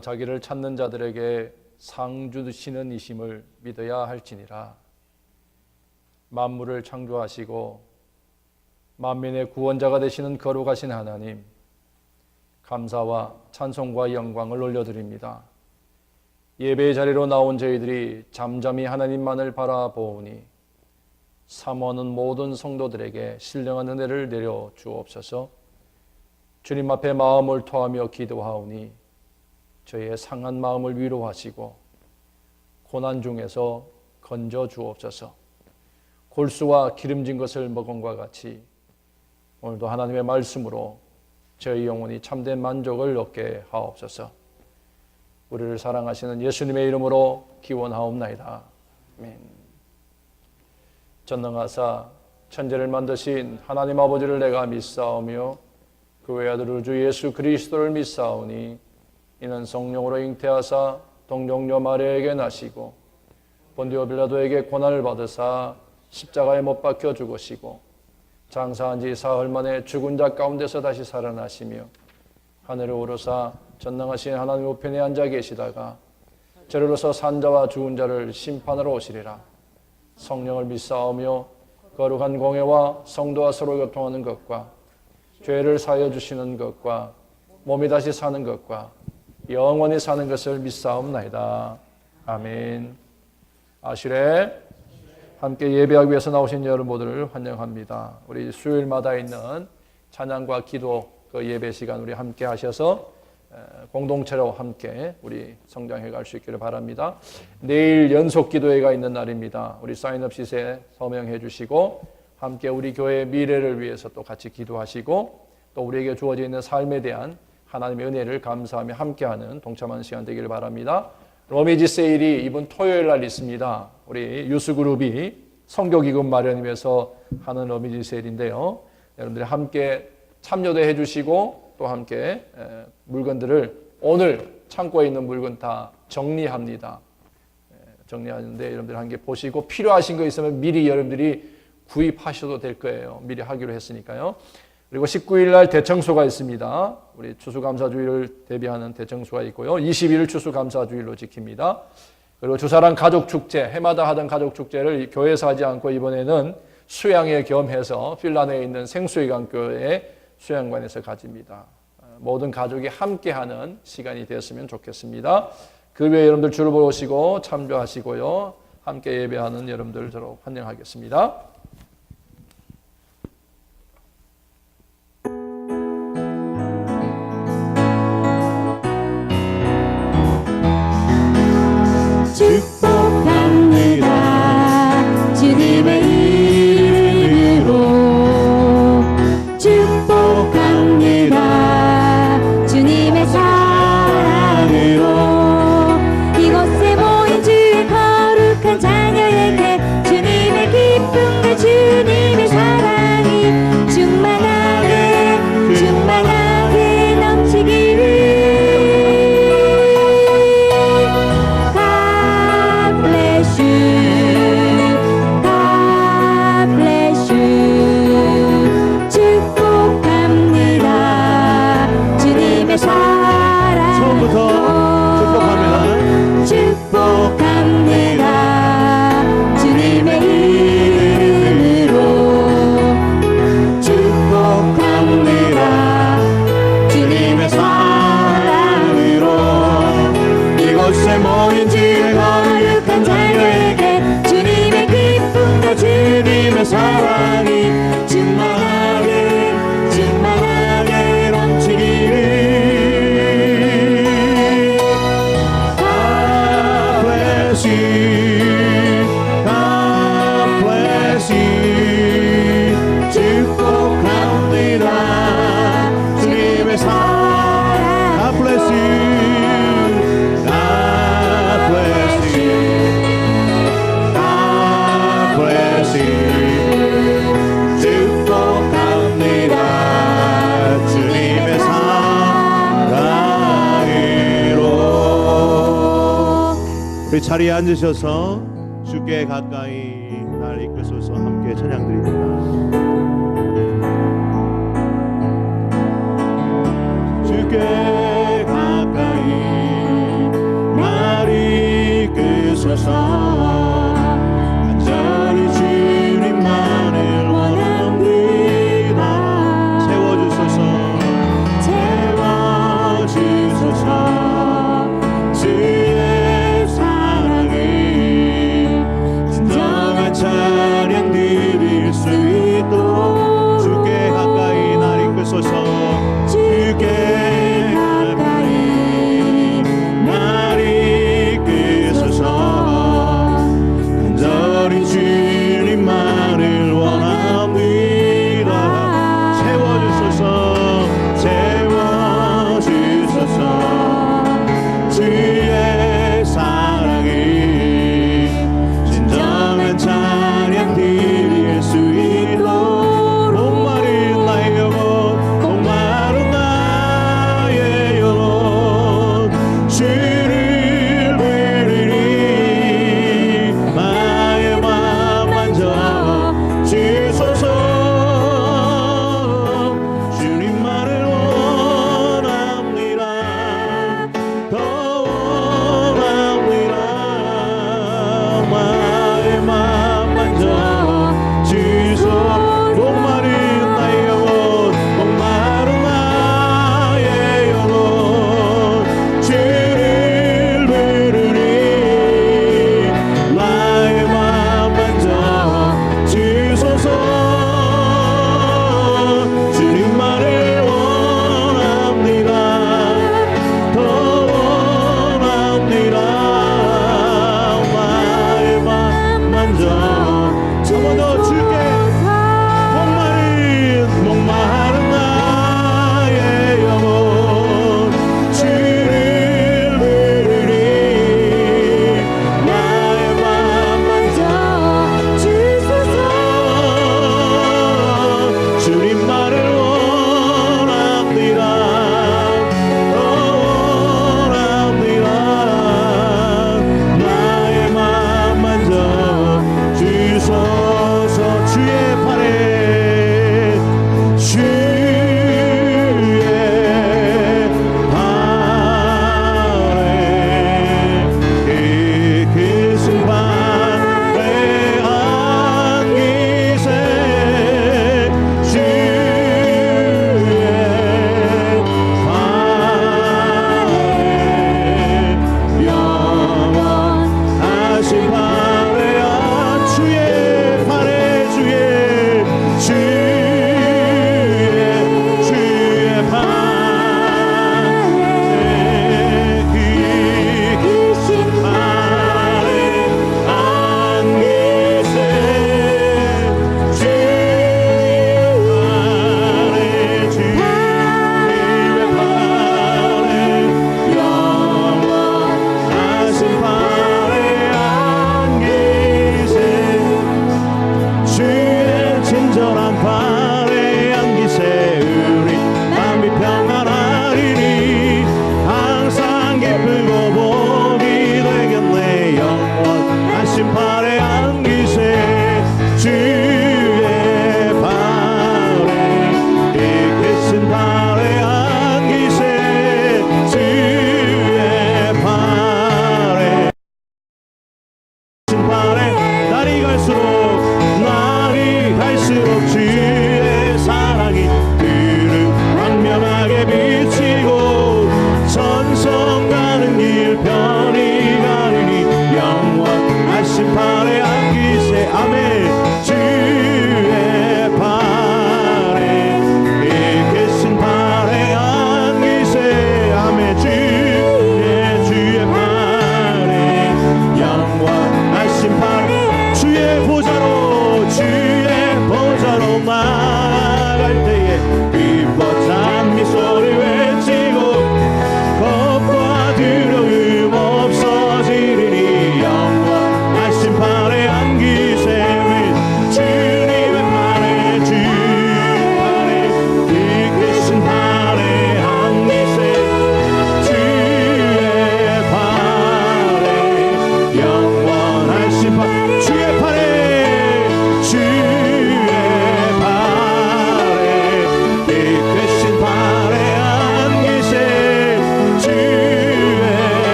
자기를 찾는 자들에게 상 주시는 이심을 믿어야 할지니라. 만물을 창조하시고 만민의 구원자가 되시는 거룩하신 하나님, 감사와 찬송과 영광을 올려드립니다. 예배의 자리로 나온 저희들이 잠잠히 하나님만을 바라보오니 사모하는 모든 성도들에게 신령한 은혜를 내려 주옵소서. 주님 앞에 마음을 토하며 기도하오니 저희의 상한 마음을 위로하시고 고난 중에서 건져 주옵소서. 골수와 기름진 것을 먹은과 같이 오늘도 하나님의 말씀으로 저희 영혼이 참된 만족을 얻게 하옵소서. 우리를 사랑하시는 예수님의 이름으로 기원하옵나이다. 아멘. 전능하사 천지를 만드신 하나님 아버지를 내가 믿사오며 그 외아들 우주 예수 그리스도를 믿사오니 이는 성령으로 잉태하사 동정녀 마리아에게 나시고 본디오 빌라도에게 고난을 받으사 십자가에 못 박혀 죽으시고 장사한 지 사흘 만에 죽은 자 가운데서 다시 살아나시며 하늘에 오르사 전능하신 하나님 우편에 앉아 계시다가 저리로서 산자와 죽은 자를 심판하러 오시리라. 성령을 믿사오며 거룩한 공회와 성도와 서로 교통하는 것과 죄를 사하여 주시는 것과 몸이 다시 사는 것과 영원히 사는 것을 믿사옵나이다. 아멘. 아실에 함께 예배하기 위해서 나오신 여러분 모두를 환영합니다. 우리 수요일마다 있는 찬양과 기도 그 예배 시간 우리 함께 하셔서 공동체로 함께 우리 성장해 갈 수 있기를 바랍니다. 내일 연속 기도회가 있는 날입니다. 우리 사인업 시세 서명해 주시고 함께 우리 교회의 미래를 위해서 또 같이 기도하시고 또 우리에게 주어져 있는 삶에 대한 하나님의 은혜를 감사하며 함께하는 동참하는 시간 되기를 바랍니다. 로미지 세일이 이번 토요일 날 있습니다. 우리 유스그룹이 선교기금 마련을 위해서 하는 로미지 세일인데요. 여러분들이 함께 참여도 해주시고 또 함께 물건들을 오늘 창고에 있는 물건 다 정리합니다. 정리하는데 여러분들 함께 보시고 필요하신 거 있으면 미리 여러분들이 구입하셔도 될 거예요. 미리 하기로 했으니까요. 그리고 19일 날 대청소가 있습니다. 우리 추수감사주일을 대비하는 대청소가 있고요. 20일 추수감사주일로 지킵니다. 그리고 주사랑 가족축제, 해마다 하던 가족축제를 교회에서 하지 않고 이번에는 수양회 겸해서 핀란드에 있는 생수의강교회 수양관에서 가집니다. 모든 가족이 함께하는 시간이 되었으면 좋겠습니다. 그 외에 여러분들 주를 보러 오시고 참조하시고요. 함께 예배하는 여러분들 저로 환영하겠습니다. 축복합니다. 주님의 이름으로 축복합니다. 주님의 사랑으로 이곳에 모인 주의 거룩한 자녀에게 주님의 기쁨과 주님의 사랑이 충만하게 충만하게 넘치기를 사랑이 충만하게 충만하게 넘치기를 God bless you God bless you 축복합니다 주님의 사랑 God bless you God bless you God bless you 우리 자리에 앉으셔서 주께 가까이 날 이끄소서 함께 찬양드립니다. 주께 가까이 주소서 간절히 주님만을 원합니다 세워주소서 채워주소서 주의 사랑을 진정한 찬양 드릴 수 있도록 주께 가까이 날 이끄소서 주께 가까이 날 이끄소서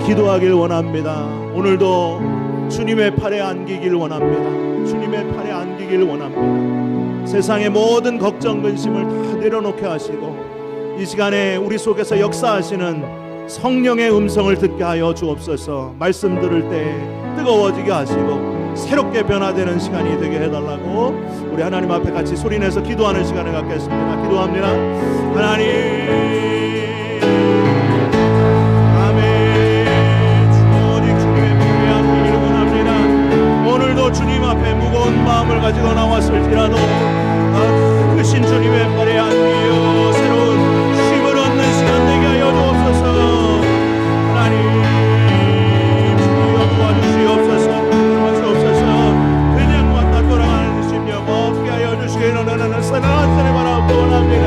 기도하길 원합니다. 오늘도 주님의 팔에 안기길 원합니다. 주님의 팔에 안기길 원합니다. 세상의 모든 걱정 근심을 다 내려놓게 하시고 이 시간에 우리 속에서 역사하시는 성령의 음성을 듣게 하여 주옵소서. 말씀 들을 때 뜨거워지게 하시고 새롭게 변화되는 시간이 되게 해달라고 우리 하나님 앞에 같이 소리내서 기도하는 시간을 갖겠습니다. 기도합니다. 하나님, 아멘. 오직 주님의 품에 안기기를 원합니다. 오늘도 주님 앞에 무거운 마음을 가지고 나왔을지라도 크신 주님의 팔에 안기어 새로운 쉼을 얻는 시간 되게 하여 주옵소서. 하나님, 주여 도와주시옵소서. 그냥 왔다 돌아가는 심령 없게 하여 주시기를 선한 바라고 원합니다.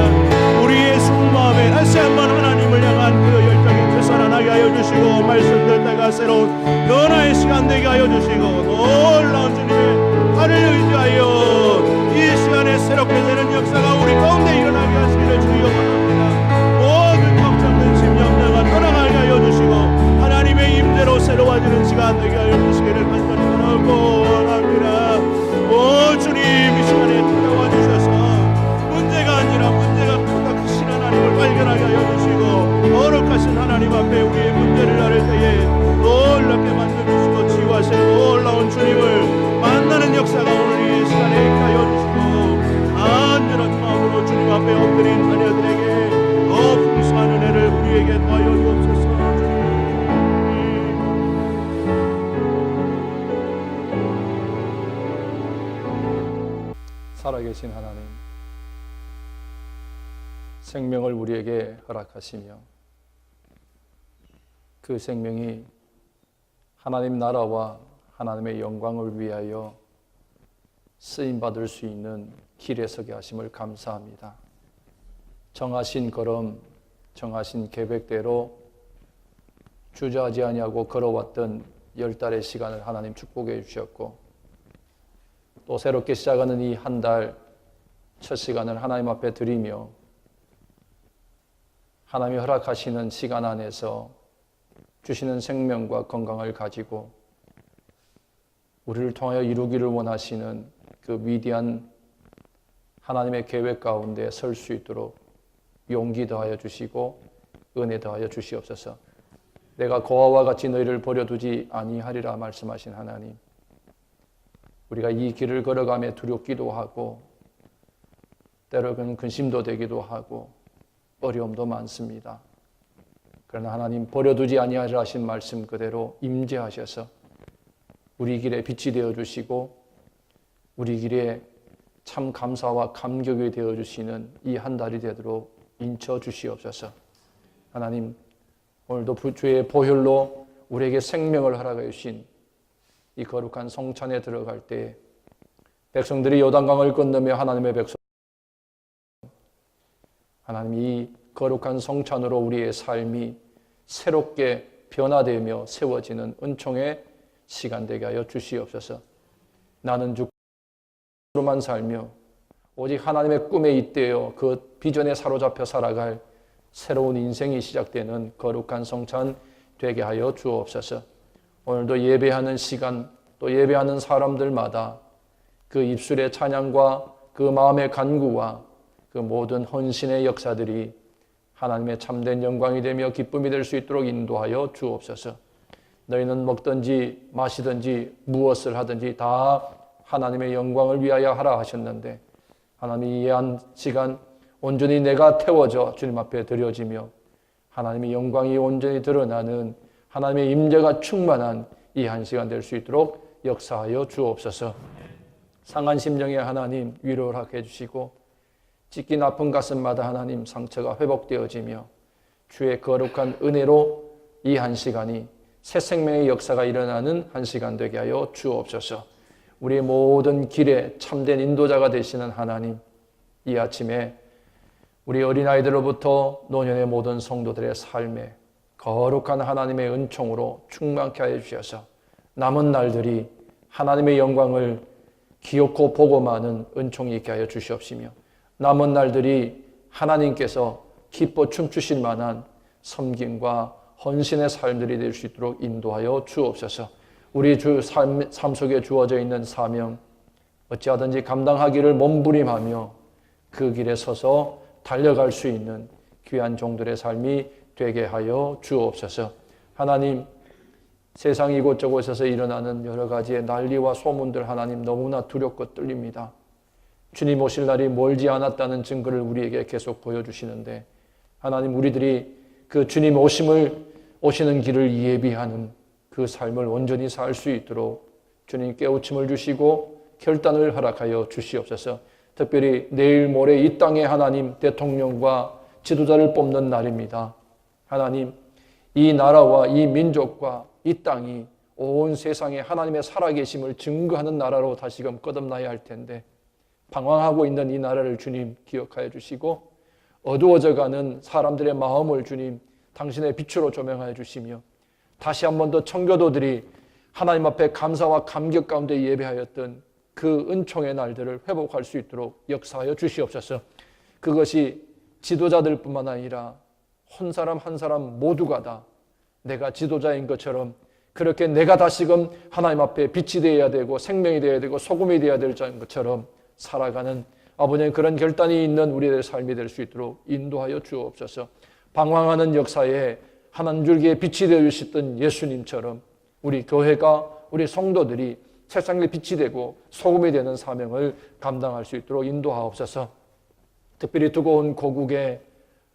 우리의 속마음에 다시 한번 하나님을 향한 그 열정이 되살아나게 하여 주시고 말씀 듣다가 새로운 변화의 시간 되게 하여 주시고 놀라운 주님의 팔을 의지하여 이 시간에 새롭게 되는 역사가 우리 가운데 일어나게 하시기를 주여 원합니다. 모든 걱정 근심 염려가 떠나가게 하여 주시고 하나님의 임재로 새로워지는 시간 되게 하여 주시기를 간절히 바라고 원합니다. 오 주님, 이 시간에 찾아와 주셔서 문제가 아니라 문제가 크다 크신 하나님을 발견하게 하여 주시고 거룩하신 하나님 앞에 우리의 문제를 나를 때에 놀랍게 만들어주시고 치유하실 놀라운 주님을 만나는 역사가 오늘 이 시간에 있게 하여 주시고 간절한 마음으로 주님 앞에 엎드린 자녀들에게 더 풍성한 은혜를 우리에게 더하여 주옵소서. 살아계신 하나님, 생명을 우리에게 허락하시며 그 생명이 하나님 나라와 하나님의 영광을 위하여 쓰임받을 수 있는 길에 서게 하심을 감사합니다. 정하신 걸음, 정하신 계획대로 주저하지 아니하고 걸어왔던 10달의 시간을 하나님 축복해 주셨고 또 새롭게 시작하는 이 한 달 첫 시간을 하나님 앞에 드리며 하나님이 허락하시는 시간 안에서 주시는 생명과 건강을 가지고 우리를 통하여 이루기를 원하시는 그 위대한 하나님의 계획 가운데 설 수 있도록 용기 더하여 주시고 은혜 더하여 주시옵소서. 내가 고아와 같이 너희를 버려두지 아니하리라 말씀하신 하나님, 우리가 이 길을 걸어가며 두렵기도 하고 때로는 근심도 되기도 하고 어려움도 많습니다. 그러나 하나님 버려두지 아니하리라 하신 말씀 그대로 임재하셔서 우리 길에 빛이 되어주시고 우리 길에 참 감사와 감격이 되어주시는 이 한 달이 되도록 인쳐 주시옵소서. 하나님, 오늘도 주의 보혈로 우리에게 생명을 허락해 주신 이 거룩한 성찬에 들어갈 때 백성들이 요단강을 건너며 하나님의 백성, 하나님 이 거룩한 성찬으로 우리의 삶이 새롭게 변화되며 세워지는 은총의 시간 되게 하여 주시옵소서. 나는 주로만 살며 오직 하나님의 꿈에 잇대어 그 비전에 사로잡혀 살아갈 새로운 인생이 시작되는 거룩한 성찬 되게 하여 주옵소서. 오늘도 예배하는 시간 또 예배하는 사람들마다 그 입술의 찬양과 그 마음의 간구와 그 모든 헌신의 역사들이 하나님의 참된 영광이 되며 기쁨이 될 수 있도록 인도하여 주옵소서. 너희는 먹든지 마시든지 무엇을 하든지 다 하나님의 영광을 위하여 하라 하셨는데 하나님이 이 한 시간 온전히 내가 태워져 주님 앞에 드려지며 하나님의 영광이 온전히 드러나는 하나님의 임재가 충만한 이 한 시간 될 수 있도록 역사하여 주옵소서. 상한 심령의 하나님 위로를 하게 해주시고 찢긴 아픈 가슴마다 하나님 상처가 회복되어지며 주의 거룩한 은혜로 이 한 시간이 새 생명의 역사가 일어나는 한 시간 되게 하여 주옵소서. 우리의 모든 길에 참된 인도자가 되시는 하나님, 이 아침에 우리 어린아이들로부터 노년의 모든 성도들의 삶에 거룩한 하나님의 은총으로 충만케 하여 주셔서 남은 날들이 하나님의 영광을 기억고 보고 마는 은총이 있게 하여 주시옵시며 남은 날들이 하나님께서 기뻐 춤추실 만한 섬김과 헌신의 삶들이 될 수 있도록 인도하여 주옵소서. 우리 주 삶 속에 주어져 있는 사명 어찌하든지 감당하기를 몸부림하며 그 길에 서서 달려갈 수 있는 귀한 종들의 삶이 되게 하여 주옵소서. 하나님, 세상 이곳저곳에서 일어나는 여러 가지의 난리와 소문들 하나님 너무나 두렵고 떨립니다. 주님 오실 날이 멀지 않았다는 증거를 우리에게 계속 보여주시는데 하나님, 우리들이 그 주님 오시는 길을 예비하는 그 삶을 온전히 살 수 있도록 주님 깨우침을 주시고 결단을 허락하여 주시옵소서. 특별히 내일 모레 이 땅에 하나님 대통령과 지도자를 뽑는 날입니다. 하나님, 이 나라와 이 민족과 이 땅이 온 세상에 하나님의 살아계심을 증거하는 나라로 다시금 거듭나야 할 텐데 방황하고 있는 이 나라를 주님 기억하여 주시고 어두워져가는 사람들의 마음을 주님 당신의 빛으로 조명하여 주시며 다시 한 번 더 청교도들이 하나님 앞에 감사와 감격 가운데 예배하였던 그 은총의 날들을 회복할 수 있도록 역사하여 주시옵소서. 그것이 지도자들뿐만 아니라 한 사람 한 사람 모두가 다 내가 지도자인 것처럼 그렇게 내가 다시금 하나님 앞에 빛이 되어야 되고 생명이 되어야 되고 소금이 되어야 될 것처럼 살아가는 아버지의 그런 결단이 있는 우리의 삶이 될 수 있도록 인도하여 주옵소서. 방황하는 역사에 한 줄기의 빛이 되어 주셨던 예수님처럼 우리 교회가 우리 성도들이 세상에 빛이 되고 소금이 되는 사명을 감당할 수 있도록 인도하옵소서. 특별히 두고 온 고국에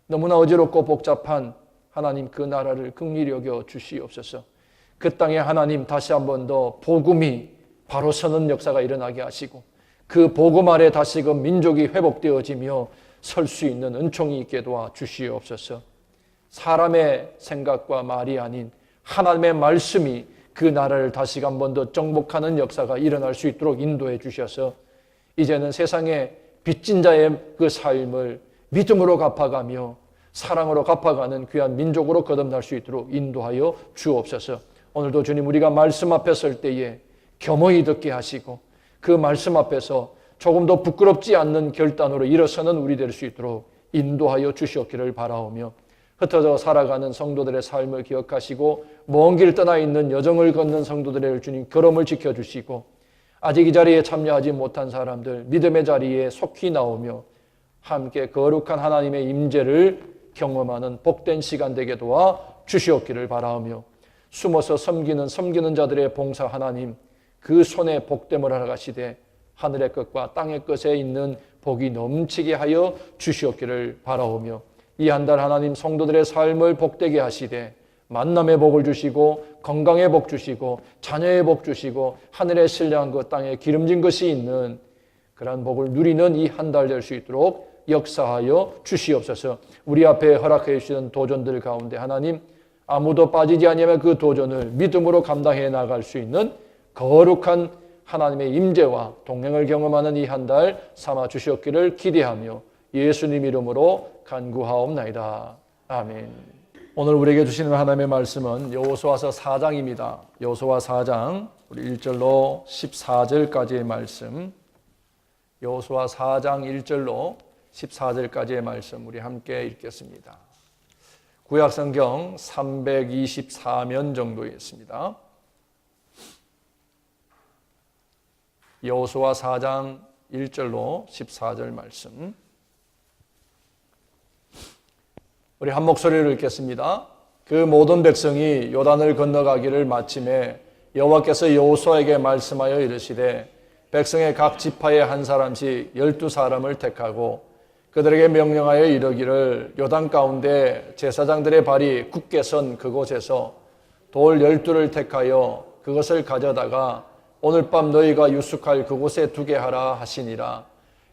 너무나 어지럽고 복잡한 하나님 그 나라를 긍휼히 여겨 주시옵소서. 그 땅에 하나님 다시 한 번 더 복음이 바로 서는 역사가 일어나게 하시고 그 복음 아래 다시금 민족이 회복되어지며 설 수 있는 은총이 있게 도와 주시옵소서. 사람의 생각과 말이 아닌 하나님의 말씀이 그 나라를 다시 한 번 더 정복하는 역사가 일어날 수 있도록 인도해 주셔서 이제는 세상에 빚진 자의 그 삶을 믿음으로 갚아가며 사랑으로 갚아가는 귀한 민족으로 거듭날 수 있도록 인도하여 주옵소서. 오늘도 주님 우리가 말씀 앞에 설 때에 겸허히 듣게 하시고 그 말씀 앞에서 조금 더 부끄럽지 않는 결단으로 일어서는 우리 될 수 있도록 인도하여 주시옵기를 바라오며 흩어져 살아가는 성도들의 삶을 기억하시고 먼 길 떠나 있는 여정을 걷는 성도들의 주님 걸음을 지켜주시고 아직 이 자리에 참여하지 못한 사람들 믿음의 자리에 속히 나오며 함께 거룩한 하나님의 임재를 경험하는 복된 시간 되게 도와 주시옵기를 바라오며 숨어서 섬기는 자들의 봉사 하나님 그 손에 복됨을 허락하시되 하늘의 것과 땅의 것에 있는 복이 넘치게 하여 주시옵기를 바라오며 이 한 달 하나님 성도들의 삶을 복되게 하시되 만남의 복을 주시고 건강의 복 주시고 자녀의 복 주시고 하늘의 신령한 것 땅에 기름진 것이 있는 그러한 복을 누리는 이 한 달 될 수 있도록 역사하여 주시옵소서. 우리 앞에 허락해 주시는 도전들 가운데 하나님 아무도 빠지지 아니하며 그 도전을 믿음으로 감당해 나갈 수 있는 거룩한 하나님의 임재와 동행을 경험하는 이 한 달 삼아 주시옵기를 기대하며 예수님 이름으로 간구하옵나이다. 아멘. 오늘 우리에게 주시는 하나님의 말씀은 여호수아서 4장입니다. 여호수아 4장 우리 1절로 14절까지의 말씀, 여호수아 4장 1절로 14절까지의 말씀 우리 함께 읽겠습니다. 구약성경 324면 정도 있습니다. 여호수아 4장 1절로 14절 말씀 우리 한 목소리를 읽겠습니다. 그 모든 백성이 요단을 건너가기를 마침에 여호와께서 여호수아에게 말씀하여 이르시되 백성의 각 지파의 한 사람씩 12사람을 택하고 그들에게 명령하여 이르기를 요단 가운데 제사장들의 발이 굳게 선 그곳에서 돌 12를 택하여 그것을 가져다가 오늘 밤 너희가 유숙할 그곳에 두게 하라 하시니라.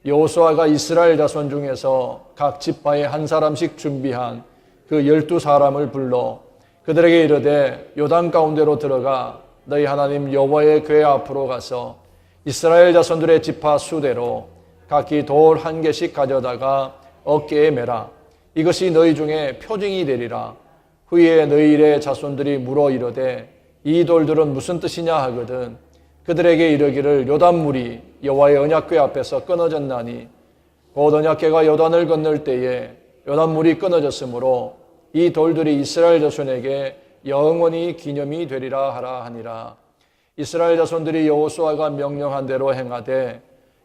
여호수아가 이스라엘 자손 중에서 각 지파에 한 사람씩 준비한 그 12사람을 불러 그들에게 이르되 요단 가운데로 들어가 너희 하나님 여호와의 궤 앞으로 가서 이스라엘 자손들의 지파 수대로 각기 돌 한 개씩 가져다가 어깨에 매라. 이것이 너희 중에 표징이 되리라. 후에 너희 일의 자손들이 물어 이르되 이 돌들은 무슨 뜻이냐 하거든 그들에게 이르기를 요단물이 여호와의 언약궤 앞에서 끊어졌나니 곧 언약궤가 요단을 건널 때에 요단물이 끊어졌으므로 이 돌들이 이스라엘 자손에게 영원히 기념이 되리라 하라 하니라. 이스라엘 자손들이 여호수아가 명령한 대로 행하되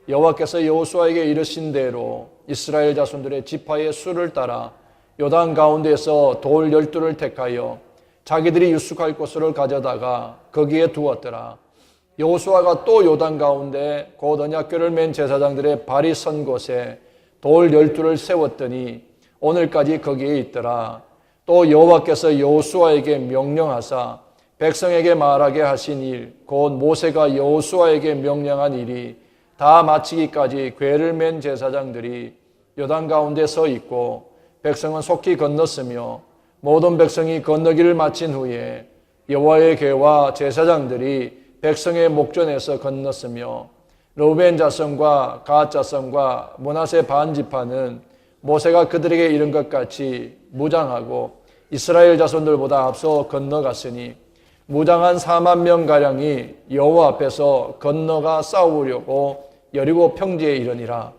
여호와께서 여호수아에게 이르신 대로 이스라엘 자손들의 지파의 수를 따라 요단 가운데에서 돌 12를 택하여 자기들이 유숙할 곳을 가져다가 거기에 두었더라. 여호수아가 또 요단 가운데 곧 언약궤를 맨 제사장들의 발이 선 곳에 돌 12를 세웠더니 오늘까지 거기에 있더라. 또 여호와께서 여호수아에게 명령하사 백성에게 말하게 하신 일, 곧 모세가 여호수아에게 명령한 일이 다 마치기까지 궤를 맨 제사장들이 요단 가운데 서 있고 백성은 속히 건넜으며 모든 백성이 건너기를 마친 후에 여호와의 궤와 제사장들이 백성의 목전에서 건넜으며 르우벤 자손과 갓 자손과 므낫세 반 지파는 모세가 그들에게 이른 것 같이 무장하고 이스라엘 자손들보다 앞서 건너갔으니 무장한 4만 명가량이 여호와 앞에서 건너가 싸우려고 여리고 평지에 이르니라.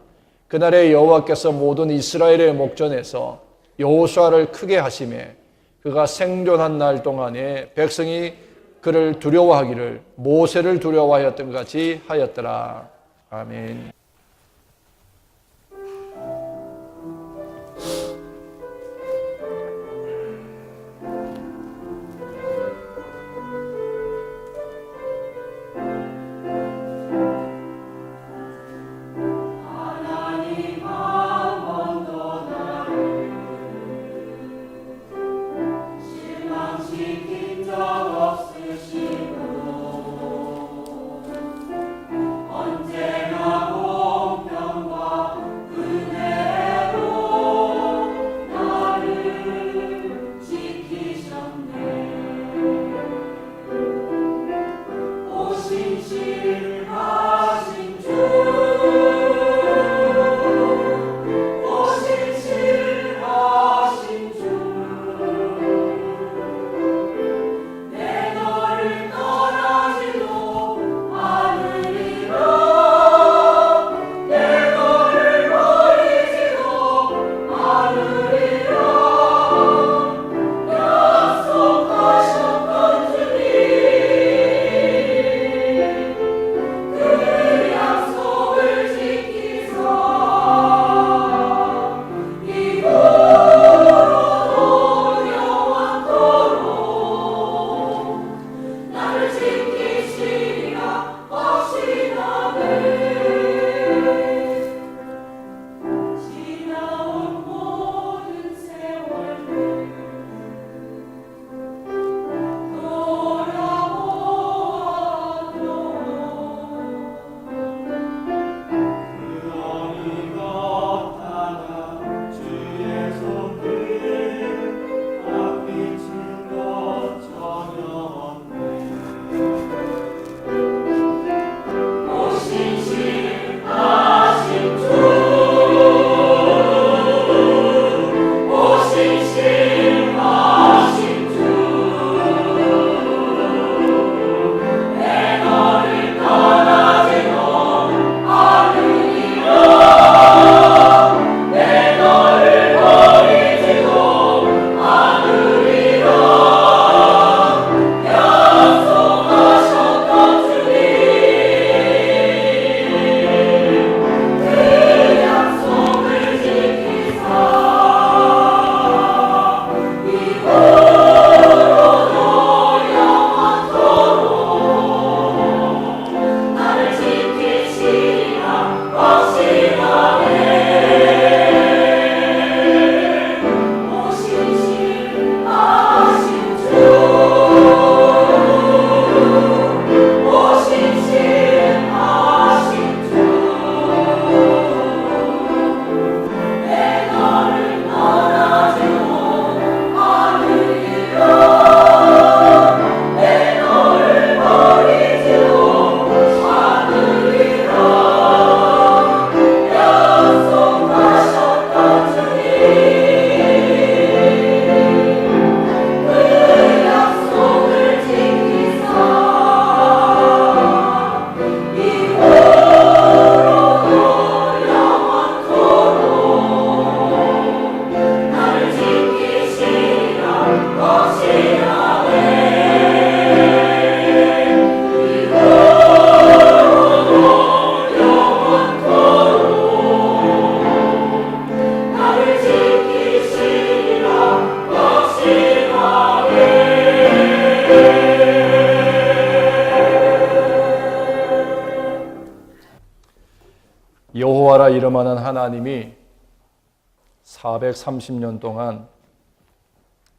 그날에 여호와께서 모든 이스라엘의 목전에서 여호수아를 크게 하시매 그가 생존한 날 동안에 백성이 그를 두려워하기를 모세를 두려워하였던 것 같이 하였더라. 아멘. 언제나 여호와라 이름하는 하나님이 430년 동안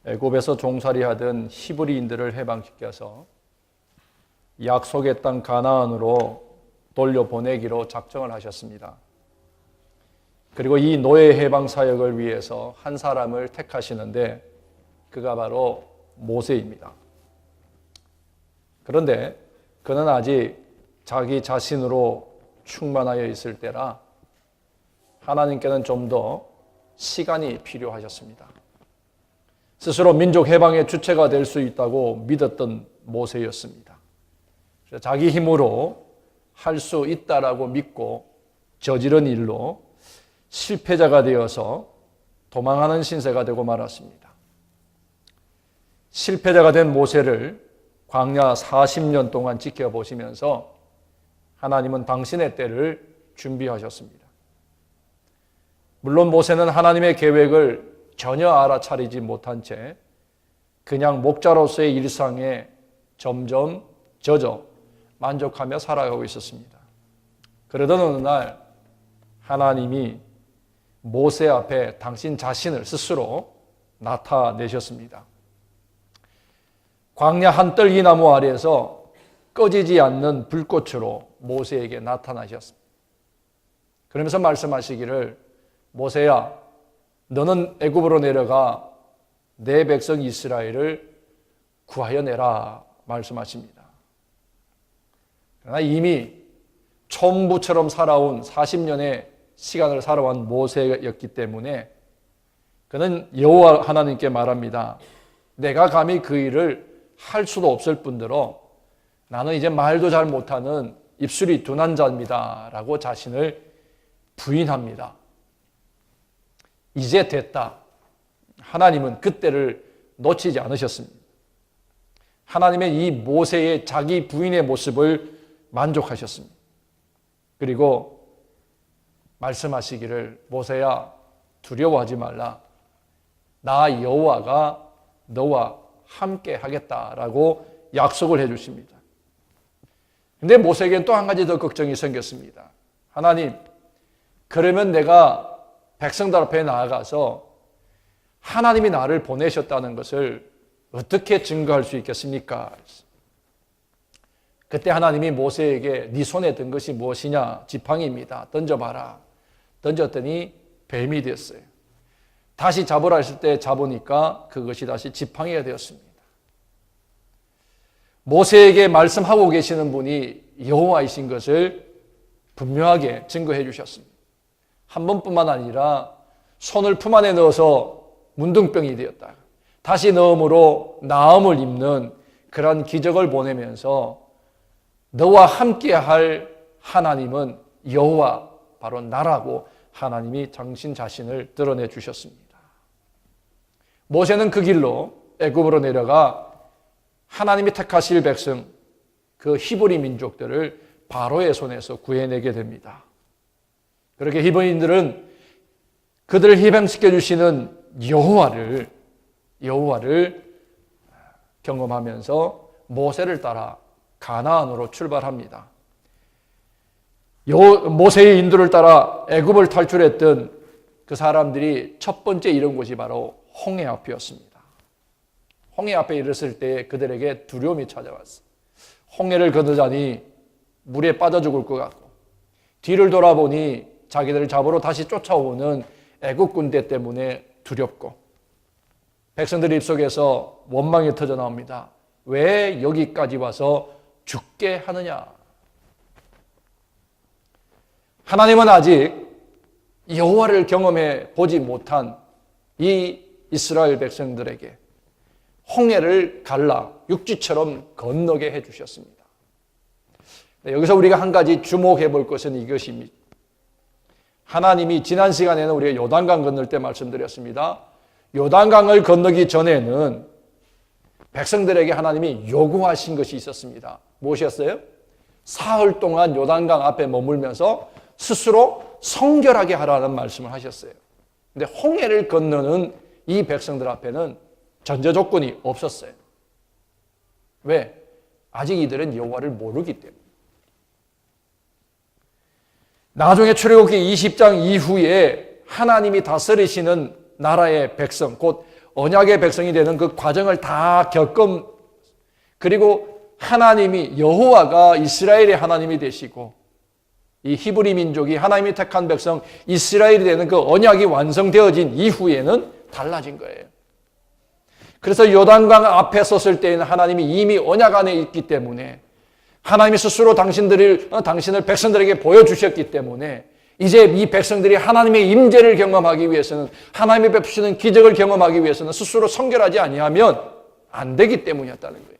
애굽에서 종살이하던 히브리인들을 해방시켜서 약속의 땅 가나안으로 돌려보내기로 작정을 하셨습니다. 그리고 이 노예 해방 사역을 위해서 한 사람을 택하시는데 그가 바로 모세입니다. 그런데 그는 아직 자기 자신으로 충만하여 있을 때라 하나님께는 좀 더 시간이 필요하셨습니다. 스스로 민족 해방의 주체가 될 수 있다고 믿었던 모세였습니다. 자기 힘으로 할 수 있다라고 믿고 저지른 일로 실패자가 되어서 도망하는 신세가 되고 말았습니다. 실패자가 된 모세를 광야 40년 동안 지켜보시면서 하나님은 당신의 때를 준비하셨습니다. 물론 모세는 하나님의 계획을 전혀 알아차리지 못한 채 그냥 목자로서의 일상에 점점 젖어 만족하며 살아가고 있었습니다. 그러던 어느 날 하나님이 모세 앞에 당신 자신을 스스로 나타내셨습니다. 광야 한떨기 나무 아래에서 꺼지지 않는 불꽃으로 모세에게 나타나셨습니다. 그러면서 말씀하시기를 모세야, 너는 애굽으로 내려가 내 백성 이스라엘을 구하여 내라 말씀하십니다. 그러나 이미 촌부처럼 살아온 40년의 시간을 살아온 모세였기 때문에 그는 여호와 하나님께 말합니다. 내가 감히 그 일을 할 수도 없을 뿐더러 나는 이제 말도 잘 못하는 입술이 둔한 자입니다 라고 자신을 부인합니다. 이제 됐다. 하나님은 그때를 놓치지 않으셨습니다. 하나님의 이 모세의 자기 부인의 모습을 만족하셨습니다. 그리고 말씀하시기를 모세야 두려워하지 말라. 나 여호와가 너와 함께 하겠다라고 약속을 해 주십니다. 근데 모세에게는 또 한 가지 더 걱정이 생겼습니다. 하나님, 그러면 내가 백성들 앞에 나아가서 하나님이 나를 보내셨다는 것을 어떻게 증거할 수 있겠습니까? 그때 하나님이 모세에게 네 손에 든 것이 무엇이냐? 지팡이입니다. 던져봐라. 던졌더니 뱀이 됐어요. 다시 잡으라 했을 때 잡으니까 그것이 다시 지팡이가 되었습니다. 모세에게 말씀하고 계시는 분이 여호와이신 것을 분명하게 증거해 주셨습니다. 한 번뿐만 아니라 손을 품 안에 넣어서 문둥병이 되었다. 다시 넣음으로 나음을 입는 그런 기적을 보내면서 너와 함께할 하나님은 여호와 바로 나라고 하나님이 당신 자신을 드러내 주셨습니다. 모세는 그 길로 애굽으로 내려가 하나님이 택하실 백성 그 히브리 민족들을 바로의 손에서 구해내게 됩니다. 그렇게 히브리인들은 그들을 해방시켜 주시는 여호와를 경험하면서 모세를 따라 가나안으로 출발합니다. 모세의 인도를 따라 애굽을 탈출했던 그 사람들이 첫 번째 이른 곳이 바로 홍해 앞이었습니다. 홍해 앞에 이르렀을 때 그들에게 두려움이 찾아왔어요. 홍해를 건너자니 물에 빠져 죽을 것 같고 뒤를 돌아보니 자기들을 잡으러 다시 쫓아오는 애국 군대 때문에 두렵고 백성들 입속에서 원망이 터져 나옵니다. 왜 여기까지 와서 죽게 하느냐? 하나님은 아직 여호와를 경험해 보지 못한 이 이스라엘 백성들에게 홍해를 갈라 육지처럼 건너게 해주셨습니다. 여기서 우리가 한 가지 주목해 볼 것은 이것입니다. 하나님이 지난 시간에는 우리가 요단강 건널 때 말씀드렸습니다. 요단강을 건너기 전에는 백성들에게 하나님이 요구하신 것이 있었습니다. 무엇이었어요? 사흘 동안 요단강 앞에 머물면서 스스로 성결하게 하라는 말씀을 하셨어요. 그런데 홍해를 건너는 이 백성들 앞에는 전제 조건이 없었어요. 왜? 아직 이들은 여호와를 모르기 때문에. 나중에 출애굽기 20장 이후에 하나님이 다스리시는 나라의 백성, 곧 언약의 백성이 되는 그 과정을 다 겪은, 그리고 하나님이, 여호와가 이스라엘의 하나님이 되시고 이 히브리 민족이 하나님이 택한 백성 이스라엘이 되는 그 언약이 완성되어진 이후에는 달라진 거예요. 그래서 요단강 앞에 섰을 때에는 하나님이 이미 언약 안에 있기 때문에, 하나님이 스스로 당신을 백성들에게 보여주셨기 때문에, 이제 이 백성들이 하나님의 임재를 경험하기 위해서는, 하나님이 베푸시는 기적을 경험하기 위해서는 스스로 성결하지 아니하면 안 되기 때문이었다는 거예요.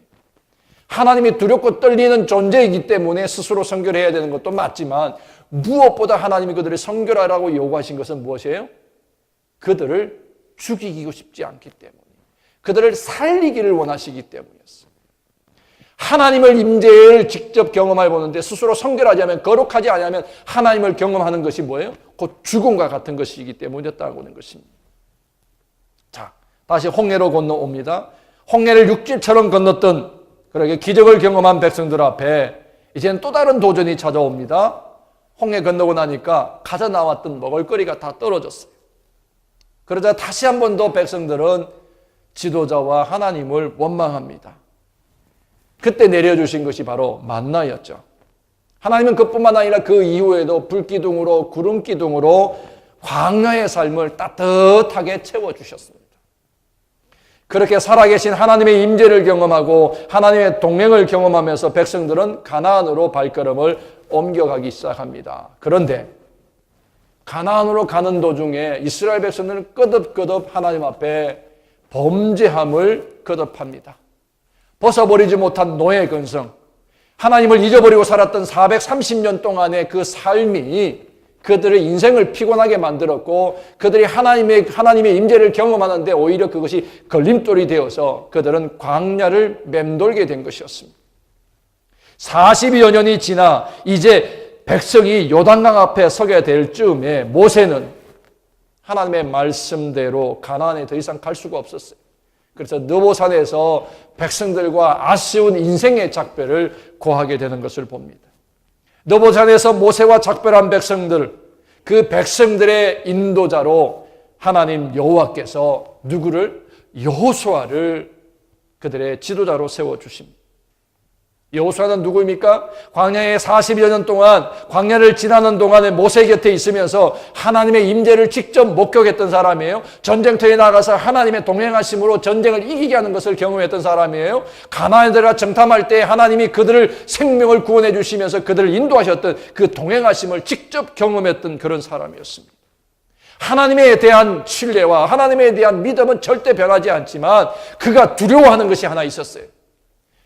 하나님이 두렵고 떨리는 존재이기 때문에 스스로 성결해야 되는 것도 맞지만, 무엇보다 하나님이 그들을 성결하라고 요구하신 것은 무엇이에요? 그들을 죽이고 싶지 않기 때문에, 그들을 살리기를 원하시기 때문이었어요. 하나님을 임재를 직접 경험해 보는데 스스로 성결하지 않으면, 거룩하지 않으면 하나님을 경험하는 것이 뭐예요? 곧 죽음과 같은 것이기 때문이었다고 하는 것입니다. 자, 다시 홍해로 건너옵니다. 홍해를 육지처럼 건넜던, 그렇게 기적을 경험한 백성들 앞에 이제는 또 다른 도전이 찾아옵니다. 홍해 건너고 나니까 가져 나왔던 먹을거리가 다 떨어졌어요. 그러자 다시 한 번 더 백성들은 지도자와 하나님을 원망합니다. 그때 내려주신 것이 바로 만나였죠. 하나님은 그뿐만 아니라 그 이후에도 불기둥으로, 구름기둥으로 광야의 삶을 따뜻하게 채워주셨습니다. 그렇게 살아계신 하나님의 임재를 경험하고 하나님의 동행을 경험하면서 백성들은 가나안으로 발걸음을 옮겨가기 시작합니다. 그런데 가나안으로 가는 도중에 이스라엘 백성들은 끄덕끄덕 하나님 앞에 범죄함을 거듭합니다. 벗어버리지 못한 노예 근성, 하나님을 잊어버리고 살았던 430년 동안의 그 삶이 그들의 인생을 피곤하게 만들었고, 그들이 하나님의 임재를 경험하는데 오히려 그것이 걸림돌이 되어서 그들은 광야를 맴돌게 된 것이었습니다. 40여 년이 지나 이제 백성이 요단강 앞에 서게 될 즈음에 모세는 하나님의 말씀대로 가나안에 더 이상 갈 수가 없었어요. 그래서 느보산에서 백성들과 아쉬운 인생의 작별을 고하게 되는 것을 봅니다. 느보산에서 모세와 작별한 백성들, 그 백성들의 인도자로 하나님 여호와께서 누구를? 여호수아를 그들의 지도자로 세워주십니다. 여호수아는 누구입니까? 광야에 40여 년 동안, 광야를 지나는 동안에 모세 곁에 있으면서 하나님의 임재를 직접 목격했던 사람이에요. 전쟁터에 나가서 하나님의 동행하심으로 전쟁을 이기게 하는 것을 경험했던 사람이에요. 가나안에 들어가 정탐할 때 하나님이 그들을 생명을 구원해 주시면서 그들을 인도하셨던 그 동행하심을 직접 경험했던 그런 사람이었습니다. 하나님에 대한 신뢰와 하나님에 대한 믿음은 절대 변하지 않지만 그가 두려워하는 것이 하나 있었어요.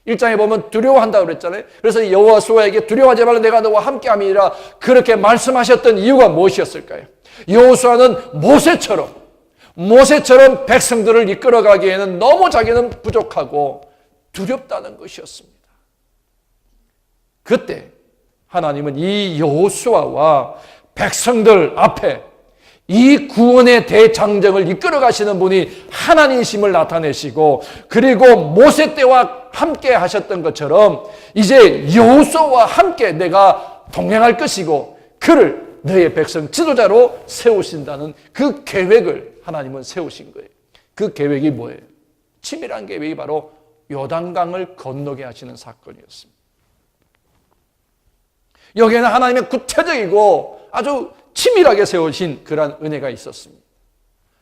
1장에 보면 두려워한다고 그랬잖아요. 그래서 여호수아에게 두려워하지 말라, 내가 너와 함께함이라 그렇게 말씀하셨던 이유가 무엇이었을까요? 여호수아는 모세처럼 백성들을 이끌어가기에는 너무 자기는 부족하고 두렵다는 것이었습니다. 그때 하나님은 이 여호수아와 백성들 앞에 이 구원의 대장정을 이끌어 가시는 분이 하나님이심을 나타내시고, 그리고 모세 때와 함께 하셨던 것처럼 이제 여호수아와 함께 내가 동행할 것이고 그를 너의 백성 지도자로 세우신다는 그 계획을 하나님은 세우신 거예요. 그 계획이 뭐예요? 치밀한 계획이 바로 요단강을 건너게 하시는 사건이었습니다. 여기에는 하나님의 구체적이고 아주 치밀하게 세우신 그러한 은혜가 있었습니다.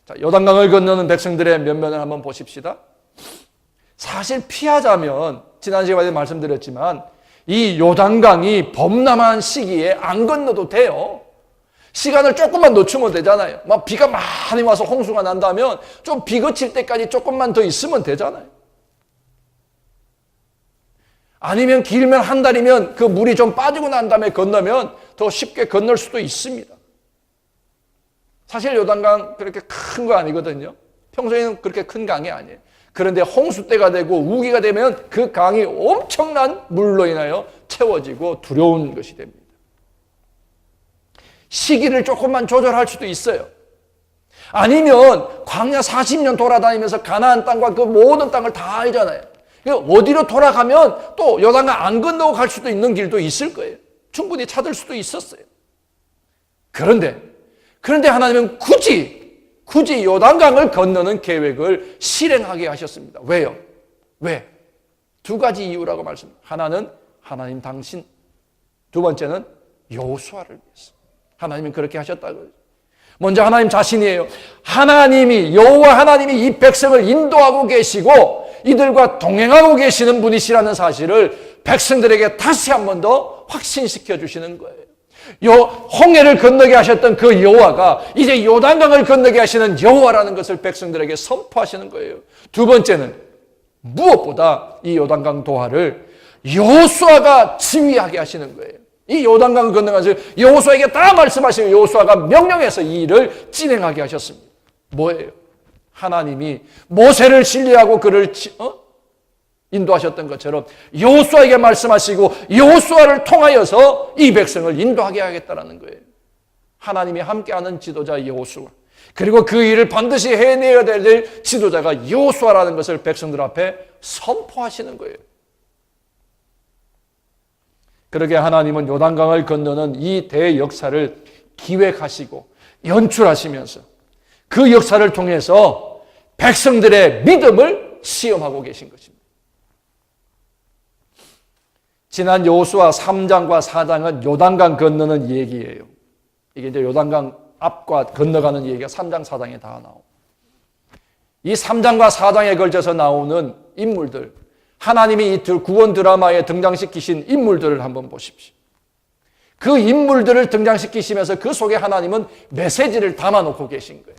자, 요단강을 건너는 백성들의 면면을 한번 보십시다. 사실 피하자면 지난 시간에 말씀드렸지만 이 요단강이 범람한 시기에 안 건너도 돼요. 시간을 조금만 늦추면 되잖아요. 막 비가 많이 와서 홍수가 난다면 좀 비 그칠 때까지 조금만 더 있으면 되잖아요. 아니면 길면 한 달이면 그 물이 좀 빠지고 난 다음에 건너면 더 쉽게 건널 수도 있습니다. 사실 요단강 그렇게 큰 거 아니거든요. 평소에는 그렇게 큰 강이 아니에요. 그런데 홍수 때가 되고 우기가 되면 그 강이 엄청난 물로 인하여 채워지고 두려운 것이 됩니다. 시기를 조금만 조절할 수도 있어요. 아니면 광야 40년 돌아다니면서 가나안 땅과 그 모든 땅을 다 알잖아요. 어디로 돌아가면 또 요단강 안 건너고 갈 수도 있는 길도 있을 거예요. 충분히 찾을 수도 있었어요. 그런데 하나님은 굳이 요단강을 건너는 계획을 실행하게 하셨습니다. 왜요? 왜? 두 가지 이유라고 말씀합니다. 하나는 하나님 당신, 두 번째는 여호수아를 위해서. 하나님은 그렇게 하셨다고요. 먼저 하나님 자신이에요. 여호와 하나님이 이 백성을 인도하고 계시고 이들과 동행하고 계시는 분이시라는 사실을 백성들에게 다시 한 번 더 확신시켜 주시는 거예요. 홍해를 건너게 하셨던 그 여호와가 이제 요단강을 건너게 하시는 여호와라는 것을 백성들에게 선포하시는 거예요. 두 번째는 무엇보다 이 요단강 도하를 여호수아가 지휘하게 하시는 거예요. 이 요단강을 건너가서 여호수아에게 다 말씀하시고 여호수아가 명령해서 이 일을 진행하게 하셨습니다. 뭐예요? 하나님이 모세를 신뢰하고 그를 인도하셨던 것처럼 여호수아에게 말씀하시고 여호수아를 통하여서 이 백성을 인도하게 하겠다는 거예요. 하나님이 함께하는 지도자 여호수아, 그리고 그 일을 반드시 해내야 될 지도자가 여호수아라는 것을 백성들 앞에 선포하시는 거예요. 그러게 하나님은 요단강을 건너는 이 대역사를 기획하시고 연출하시면서 그 역사를 통해서 백성들의 믿음을 시험하고 계신 것입니다. 지난 여호수아 3장과 4장은 요단강 건너는 얘기예요. 이게 이제 요단강 앞과 건너가는 얘기가 3장, 4장에 다 나옵니다. 이 3장과 4장에 걸쳐서 나오는 인물들, 하나님이 이 구원 드라마에 등장시키신 인물들을 한번 보십시오. 그 인물들을 등장시키시면서 그 속에 하나님은 메시지를 담아놓고 계신 거예요.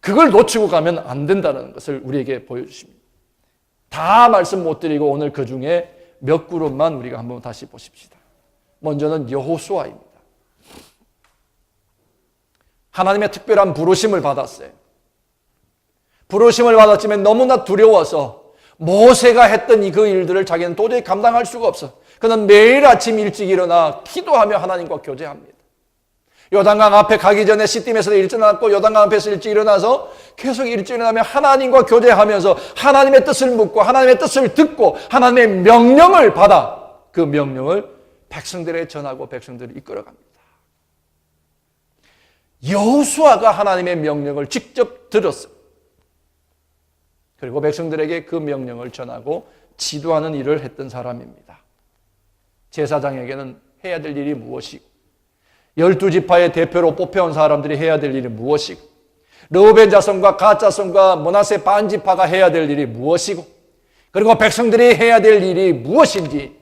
그걸 놓치고 가면 안 된다는 것을 우리에게 보여주십니다. 다 말씀 못 드리고 오늘 그 중에 몇 그룹만 우리가 한번 다시 보십시다. 먼저는 여호수아입니다. 하나님의 특별한 부르심을 받았어요. 부르심을 받았지만 너무나 두려워서 모세가 했던 그 일들을 자기는 도저히 감당할 수가 없어. 그는 매일 아침 일찍 일어나 기도하며 하나님과 교제합니다. 요단강 앞에 가기 전에 시딤에서 일찍 일어났고 요단강 앞에서 일찍 일어나서 계속 일찍 일어나며 하나님과 교제하면서 하나님의 뜻을 묻고 하나님의 뜻을 듣고 하나님의 명령을 받아 그 명령을 백성들에 전하고 백성들을 이끌어갑니다. 여호수아가 하나님의 명령을 직접 들었어요. 그리고 백성들에게 그 명령을 전하고 지도하는 일을 했던 사람입니다. 제사장에게는 해야 될 일이 무엇이고 12지파의 대표로 뽑혀온 사람들이 해야 될 일이 무엇이고 르우벤 자손과 갓 자손과 므낫세 반지파가 해야 될 일이 무엇이고 그리고 백성들이 해야 될 일이 무엇인지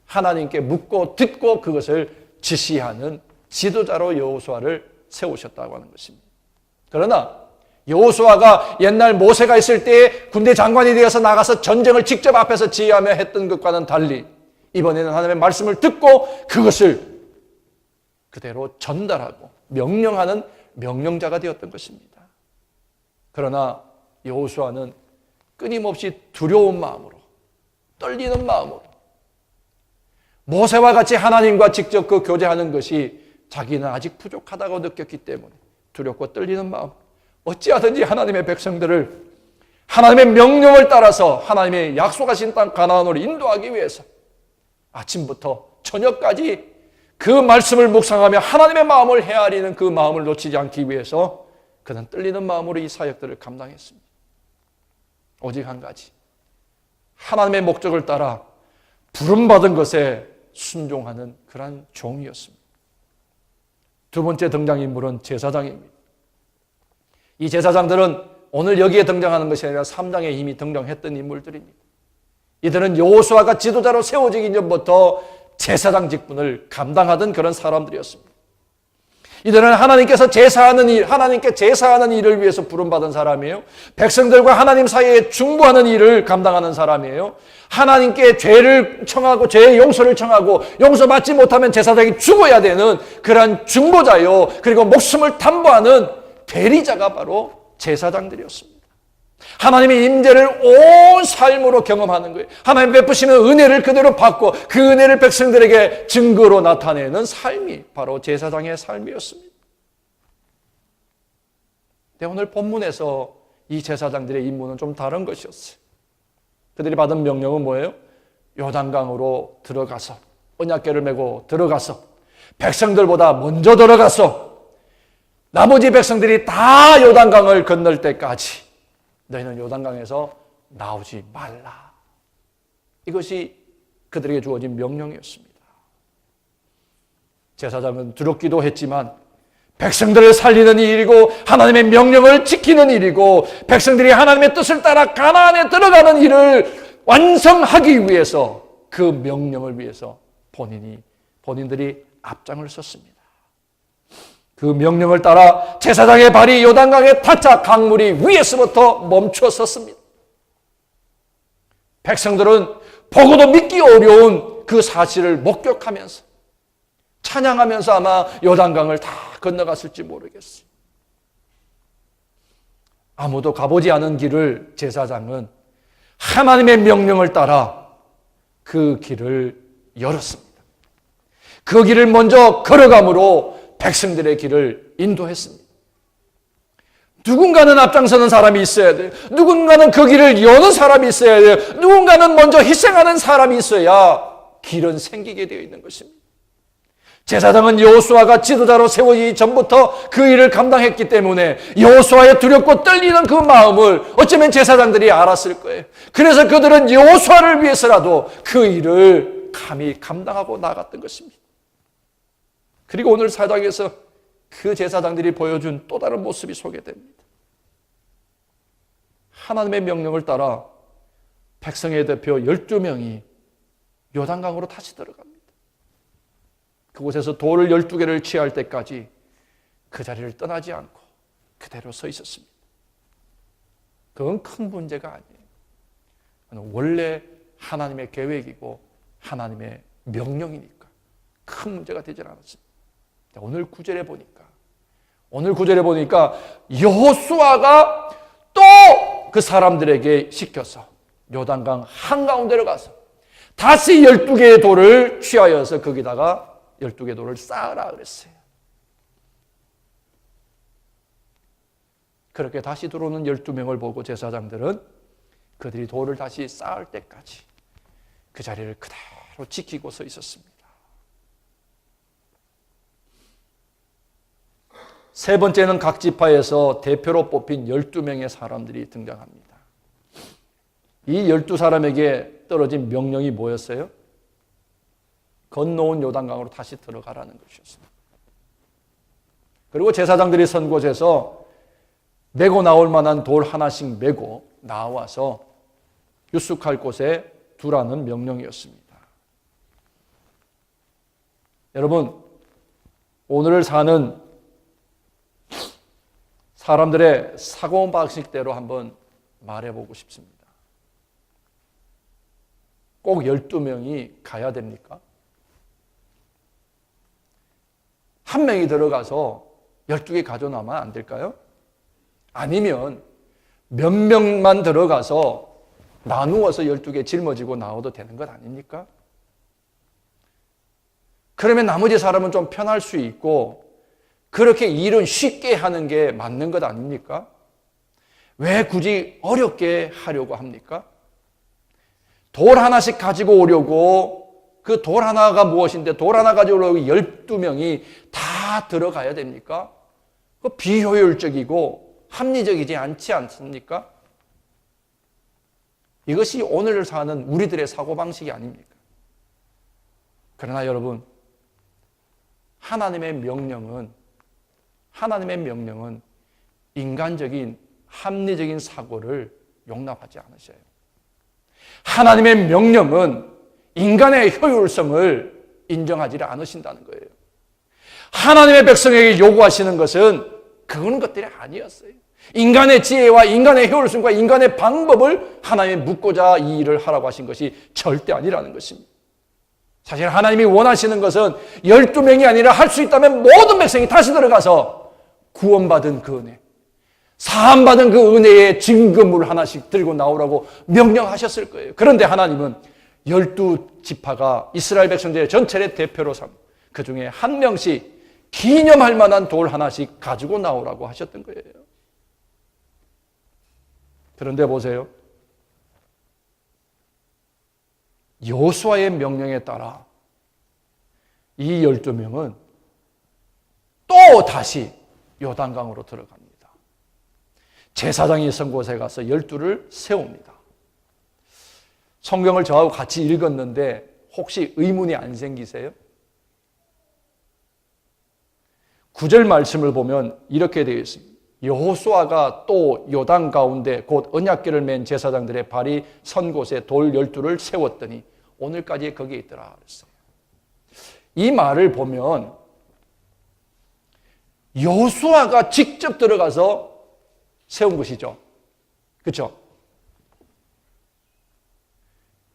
하나님께 묻고 듣고 그것을 지시하는 지도자로 여호수아를 세우셨다고 하는 것입니다. 그러나 여호수아가 옛날 모세가 있을 때 군대 장관이 되어서 나가서 전쟁을 직접 앞에서 지휘하며 했던 것과는 달리 이번에는 하나님의 말씀을 듣고 그것을 그대로 전달하고 명령하는 명령자가 되었던 것입니다. 그러나 여호수아는 끊임없이 두려운 마음으로 떨리는 마음으로 모세와 같이 하나님과 직접 그 교제하는 것이 자기는 아직 부족하다고 느꼈기 때문에 두렵고 떨리는 마음, 어찌하든지 하나님의 백성들을 하나님의 명령을 따라서 하나님의 약속하신 땅 가나안으로 인도하기 위해서 아침부터 저녁까지 그 말씀을 묵상하며 하나님의 마음을 헤아리는 그 마음을 놓치지 않기 위해서 그는 떨리는 마음으로 이 사역들을 감당했습니다. 오직 한 가지, 하나님의 목적을 따라 부름받은 것에 순종하는 그러한 종이었습니다. 두 번째 등장인물은 제사장입니다. 이 제사장들은 오늘 여기에 등장하는 것이 아니라 3장에 이미 등장했던 인물들입니다. 이들은 여호수아가 지도자로 세워지기 전부터 제사장 직분을 감당하던 그런 사람들이었습니다. 이들은 하나님께서 제사하는 일, 하나님께 제사하는 일을 위해서 부름받은 사람이에요. 백성들과 하나님 사이에 중보하는 일을 감당하는 사람이에요. 하나님께 죄를 청하고 죄의 용서를 청하고 용서받지 못하면 제사장이 죽어야 되는 그러한 중보자요. 그리고 목숨을 담보하는 대리자가 바로 제사장들이었습니다. 하나님의 임재를 온 삶으로 경험하는 거예요. 하나님 베푸시는 은혜를 그대로 받고 그 은혜를 백성들에게 증거로 나타내는 삶이 바로 제사장의 삶이었습니다. 근데 오늘 본문에서 이 제사장들의 임무는 좀 다른 것이었어요. 그들이 받은 명령은 뭐예요? 요단강으로 들어가서 언약궤를 메고 들어가서 백성들보다 먼저 들어가서 나머지 백성들이 다 요단강을 건널 때까지 너희는 요단강에서 나오지 말라. 이것이 그들에게 주어진 명령이었습니다. 제사장은 두렵기도 했지만 백성들을 살리는 일이고 하나님의 명령을 지키는 일이고 백성들이 하나님의 뜻을 따라 가나안에 들어가는 일을 완성하기 위해서 그 명령을 위해서 본인들이 앞장을 섰습니다. 그 명령을 따라 제사장의 발이 요단강에 닿자 강물이 위에서부터 멈춰 섰습니다. 백성들은 보고도 믿기 어려운 그 사실을 목격하면서 찬양하면서 아마 요단강을 다 건너갔을지 모르겠어요. 아무도 가보지 않은 길을 제사장은 하나님의 명령을 따라 그 길을 열었습니다. 그 길을 먼저 걸어감으로 백성들의 길을 인도했습니다. 누군가는 앞장서는 사람이 있어야 돼요. 누군가는 그 길을 여는 사람이 있어야 돼요. 누군가는 먼저 희생하는 사람이 있어야 길은 생기게 되어 있는 것입니다. 제사장은 여호수아가 지도자로 세워지기 전부터 그 일을 감당했기 때문에 여호수아의 두렵고 떨리는 그 마음을 어쩌면 제사장들이 알았을 거예요. 그래서 그들은 여호수아를 위해서라도 그 일을 감히 감당하고 나갔던 것입니다. 그리고 오늘 사도행전에서 그 제사장들이 보여준 또 다른 모습이 소개됩니다. 하나님의 명령을 따라 백성의 대표 12명이 요단강으로 다시 들어갑니다. 그곳에서 돌을 12개를 취할 때까지 그 자리를 떠나지 않고 그대로 서 있었습니다. 그건 큰 문제가 아니에요. 원래 하나님의 계획이고 하나님의 명령이니까 큰 문제가 되질 않았습니다. 오늘 구절에 보니까 여호수아가 또 그 사람들에게 시켜서 요단강 한가운데로 가서 다시 12개의 돌을 취하여서 거기다가 12개 돌을 쌓으라 그랬어요. 그렇게 다시 들어오는 12명을 보고 제사장들은 그들이 돌을 다시 쌓을 때까지 그 자리를 그대로 지키고 서 있었습니다. 세 번째는 각 지파에서 대표로 뽑힌 12명의 사람들이 등장합니다. 이 12사람에게 떨어진 명령이 뭐였어요? 건너온 요단강으로 다시 들어가라는 것이었습니다. 그리고 제사장들이 선 곳에서 메고 나올 만한 돌 하나씩 메고 나와서 유숙할 곳에 두라는 명령이었습니다. 여러분, 오늘을 사는 사람들의 사고방식대로 한번 말해보고 싶습니다. 꼭 12명이 가야 됩니까? 한 명이 들어가서 12개 가져나면 안 될까요? 아니면 몇 명만 들어가서 나누어서 12개 짊어지고 나와도 되는 것 아닙니까? 그러면 나머지 사람은 좀 편할 수 있고 그렇게 일은 쉽게 하는 게 맞는 것 아닙니까? 왜 굳이 어렵게 하려고 합니까? 돌 하나씩 가지고 오려고 그 돌 하나가 무엇인데 돌 하나 가지고 오려고 12명이 다 들어가야 됩니까? 그 비효율적이고 합리적이지 않지 않습니까? 이것이 오늘 사는 우리들의 사고방식이 아닙니까? 그러나 여러분, 하나님의 명령은 인간적인 합리적인 사고를 용납하지 않으셔요. 하나님의 명령은 인간의 효율성을 인정하지 않으신다는 거예요. 하나님의 백성에게 요구하시는 것은 그런 것들이 아니었어요. 인간의 지혜와 인간의 효율성과 인간의 방법을 하나님이 묻고자 이 일을 하라고 하신 것이 절대 아니라는 것입니다. 사실 하나님이 원하시는 것은 12명이 아니라 할 수 있다면 모든 백성이 다시 들어가서 구원받은 그 은혜, 사함받은 그 은혜의 증거물 하나씩 들고 나오라고 명령하셨을 거예요. 그런데 하나님은 12지파가 이스라엘 백성들의 전체의 대표로 삼고 그 중에 한 명씩 기념할 만한 돌 하나씩 가지고 나오라고 하셨던 거예요. 그런데 보세요. 여호수아의 명령에 따라 이 12명은 또 다시 요단강으로 들어갑니다. 제사장이 선 곳에 가서 12를 세웁니다. 성경을 저하고 같이 읽었는데 혹시 의문이 안 생기세요? 9절 말씀을 보면 이렇게 되어 있습니다. 여호수아가 또 요단 가운데 곧 언약궤를 맨 제사장들의 발이 선 곳에 돌 12를 세웠더니 오늘까지 거기에 있더라 그랬어요. 이 말을 보면 여호수아가 직접 들어가서 세운 것이죠. 그렇죠?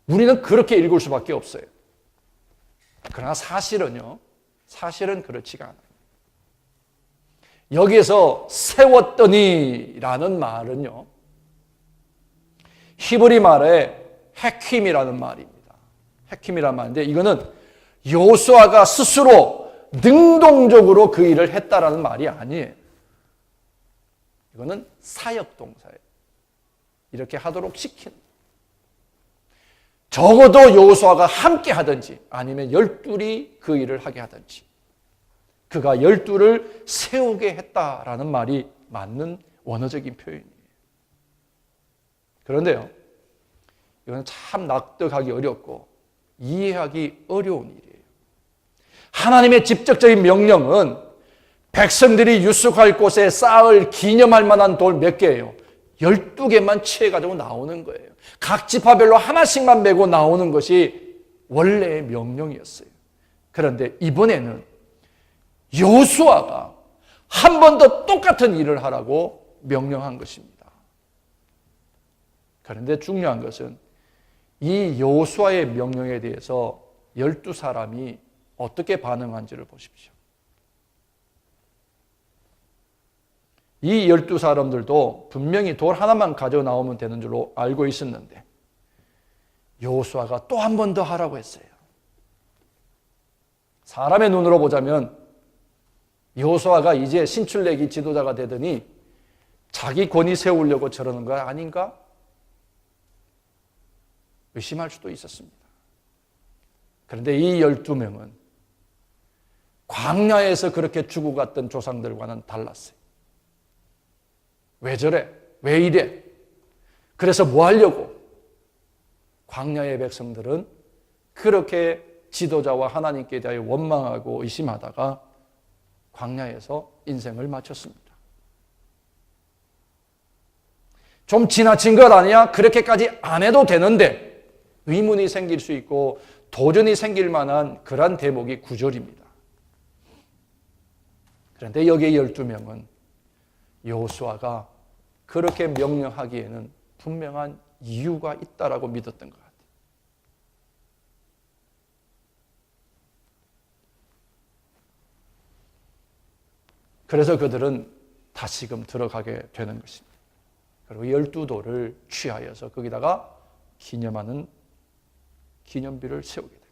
우리는 그렇게 읽을 수밖에 없어요. 그러나 사실은 그렇지가 않아요. 여기에서 세웠더니라는 말은요, 히브리 말에 헤킴이라는 말입니다. 헤킴이라는 말인데 이거는 여호수아가 스스로 능동적으로 그 일을 했다라는 말이 아니에요. 이거는 사역동사예요. 이렇게 하도록 시킨. 적어도 여호수아가 함께 하든지 아니면 12이 그 일을 하게 하든지 그가 12를 세우게 했다라는 말이 맞는 원어적인 표현이에요. 그런데요, 이건 참 납득하기 어렵고 이해하기 어려운 일이에요. 하나님의 직접적인 명령은 백성들이 유숙할 곳에 쌓을 기념할 만한 돌 몇 개예요? 12개만 취해가지고 나오는 거예요. 각 지파별로 하나씩만 메고 나오는 것이 원래의 명령이었어요. 그런데 이번에는 여호수아가 한 번 더 똑같은 일을 하라고 명령한 것입니다. 그런데 중요한 것은 이 여호수아의 명령에 대해서 12사람이 어떻게 반응한지를 보십시오. 이 12사람들도 분명히 돌 하나만 가져 나오면 되는 줄로 알고 있었는데 여호수아가 또 한 번 더 하라고 했어요. 사람의 눈으로 보자면 여호수아가 이제 신출내기 지도자가 되더니 자기 권위 세우려고 저러는 거 아닌가? 의심할 수도 있었습니다. 그런데 이 12명은 광야에서 그렇게 죽어갔던 조상들과는 달랐어요. 왜 저래? 왜 이래? 그래서 뭐 하려고? 광야의 백성들은 그렇게 지도자와 하나님께 대하여 원망하고 의심하다가 광야에서 인생을 마쳤습니다. 좀 지나친 것 아니야? 그렇게까지 안 해도 되는데 의문이 생길 수 있고 도전이 생길 만한 그런 대목이 9절입니다. 그런데 여기에 12명은 여호수아가 그렇게 명령하기에는 분명한 이유가 있다라고 믿었던 것 같아요. 그래서 그들은 다시금 들어가게 되는 것입니다. 그리고 12돌을 취하여서 거기다가 기념하는 기념비를 세우게 됩니다.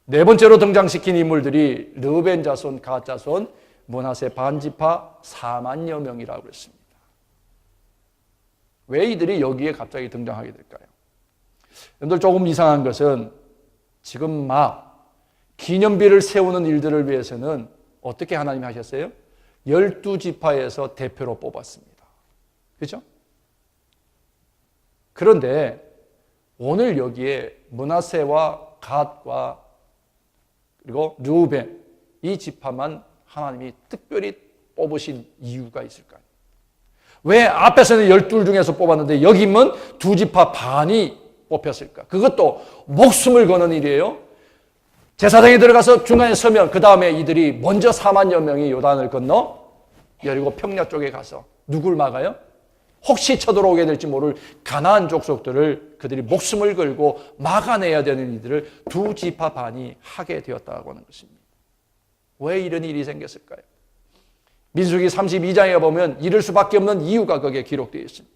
네 번째로 등장시킨 인물들이 르우벤 자손, 갓 자손, 므낫세 반지파 4만여 명이라고 했습니다. 왜 이들이 여기에 갑자기 등장하게 될까요? 여러분들 조금 이상한 것은 지금 막 기념비를 세우는 일들을 위해서는 어떻게 하나님이 하셨어요? 12지파에서 대표로 뽑았습니다. 그렇죠? 그런데 오늘 여기에 므낫세와 갓과 그리고 르우벤 이 지파만 하나님이 특별히 뽑으신 이유가 있을까요? 왜 앞에서는 12 중에서 뽑았는데 여기면 2지파 반이 뽑혔을까? 그것도 목숨을 거는 일이에요. 제사장이 들어가서 중간에 서면 그 다음에 이들이 먼저 4만여 명이 요단을 건너 여리고 평야 쪽에 가서 누굴 막아요? 혹시 쳐들어오게 될지 모를 가나안 족속들을 그들이 목숨을 걸고 막아내야 되는 일들을 2지파 반이 하게 되었다고 하는 것입니다. 왜 이런 일이 생겼을까요? 민수기 32장에 보면 이럴 수밖에 없는 이유가 거기에 기록되어 있습니다.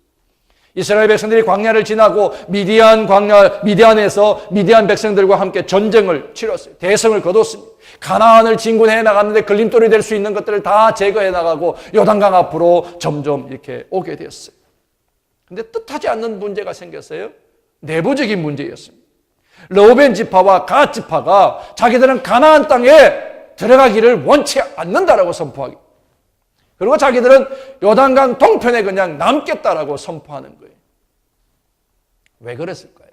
이스라엘 백성들이 광야를 지나고 미디안에서 미디안 백성들과 함께 전쟁을 치렀어요. 대성을 거뒀습니다. 가나안을 진군해 나갔는데 걸림돌이 될 수 있는 것들을 다 제거해 나가고 요단강 앞으로 점점 이렇게 오게 되었어요. 그런데 뜻하지 않는 문제가 생겼어요. 내부적인 문제였습니다. 르우벤 지파와 갓 지파가 자기들은 가나안 땅에 들어가기를 원치 않는다라고 선포하기. 그리고 자기들은 요단강 동편에 그냥 남겠다라고 선포하는 거예요. 왜 그랬을까요?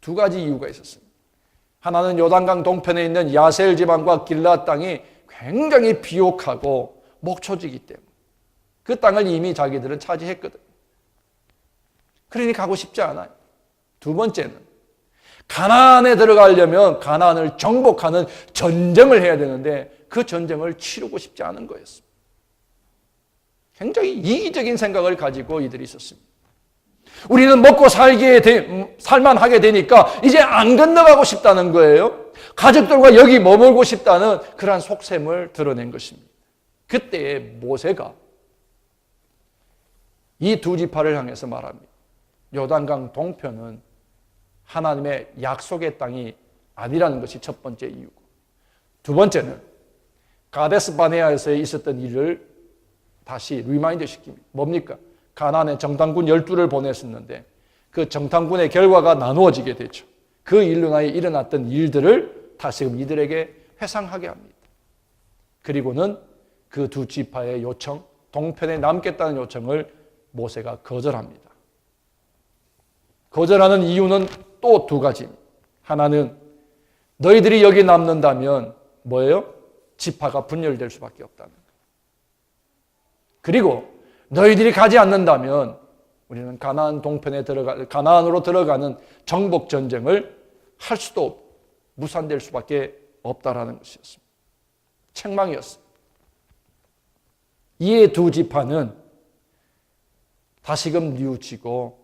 두 가지 이유가 있었습니다. 하나는 요단강 동편에 있는 야셀 지방과 길라 땅이 굉장히 비옥하고 목초지기 때문에 그 땅을 이미 자기들은 차지했거든요. 그러니 가고 싶지 않아요. 두 번째는 가나안에 들어가려면 가나안을 정복하는 전쟁을 해야 되는데 그 전쟁을 치르고 싶지 않은 거였습니다. 굉장히 이기적인 생각을 가지고 이들이 있었습니다. 우리는 먹고 살만하게 되니까 이제 안 건너가고 싶다는 거예요. 가족들과 여기 머물고 싶다는 그러한 속셈을 드러낸 것입니다. 그때 모세가 이 두 지파를 향해서 말합니다. 요단강 동편은 하나님의 약속의 땅이 아니라는 것이 첫 번째 이유고, 두 번째는 가데스 바네아에서 있었던 일을 다시 리마인드 시킵니다. 뭡니까? 가나안에 정탐군 12를 보냈었는데 그 정탐군의 결과가 나누어지게 되죠. 그 일로 인하여 일어났던 일들을 다시금 이들에게 회상하게 합니다. 그리고는 그 두 지파의 요청, 동편에 남겠다는 요청을 모세가 거절합니다. 거절하는 이유는 또 두 가지입니다. 하나는 너희들이 여기 남는다면 뭐예요? 지파가 분열될 수밖에 없다는 거예요. 그리고 너희들이 가지 않는다면 우리는 가나안 동편에 가나안으로 들어가는 정복 전쟁을 할 수도 없고 무산될 수밖에 없다라는 것이었습니다. 책망이었습니다. 이에 두 지파는 다시금 뉘우치고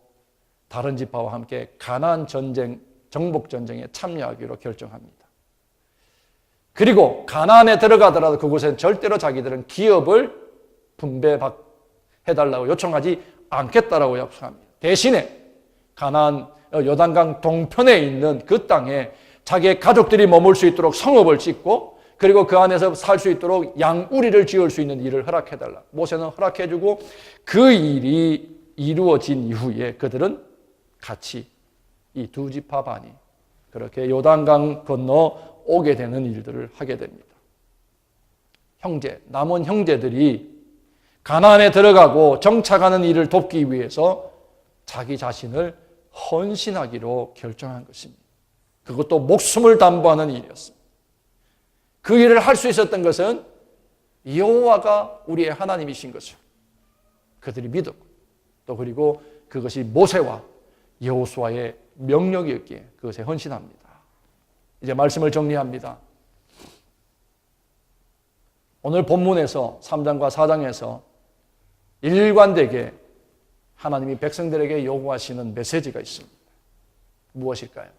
다른 지파와 함께 가나안 전쟁, 정복 전쟁에 참여하기로 결정합니다. 그리고 가나안에 들어가더라도 그곳엔 절대로 자기들은 기업을 분배해달라고 요청하지 않겠다라고 약속합니다. 대신에 가나안 요단강 동편에 있는 그 땅에 자기의 가족들이 머물 수 있도록 성읍을 짓고 그리고 그 안에서 살 수 있도록 양우리를 지을 수 있는 일을 허락해달라. 모세는 허락해주고 그 일이 이루어진 이후에 그들은 같이 이 두 지파 반이 그렇게 요단강 건너 오게 되는 일들을 하게 됩니다. 남은 형제들이 가나안에 들어가고 정착하는 일을 돕기 위해서 자기 자신을 헌신하기로 결정한 것입니다. 그것도 목숨을 담보하는 일이었습니다. 그 일을 할 수 있었던 것은 여호와가 우리의 하나님이신 것을 그들이 믿었고 또 그리고 그것이 모세와 여호수아의 명령이었기에 그것에 헌신합니다. 이제 말씀을 정리합니다. 오늘 본문에서 3장과 4장에서 일관되게 하나님이 백성들에게 요구하시는 메시지가 있습니다. 무엇일까요?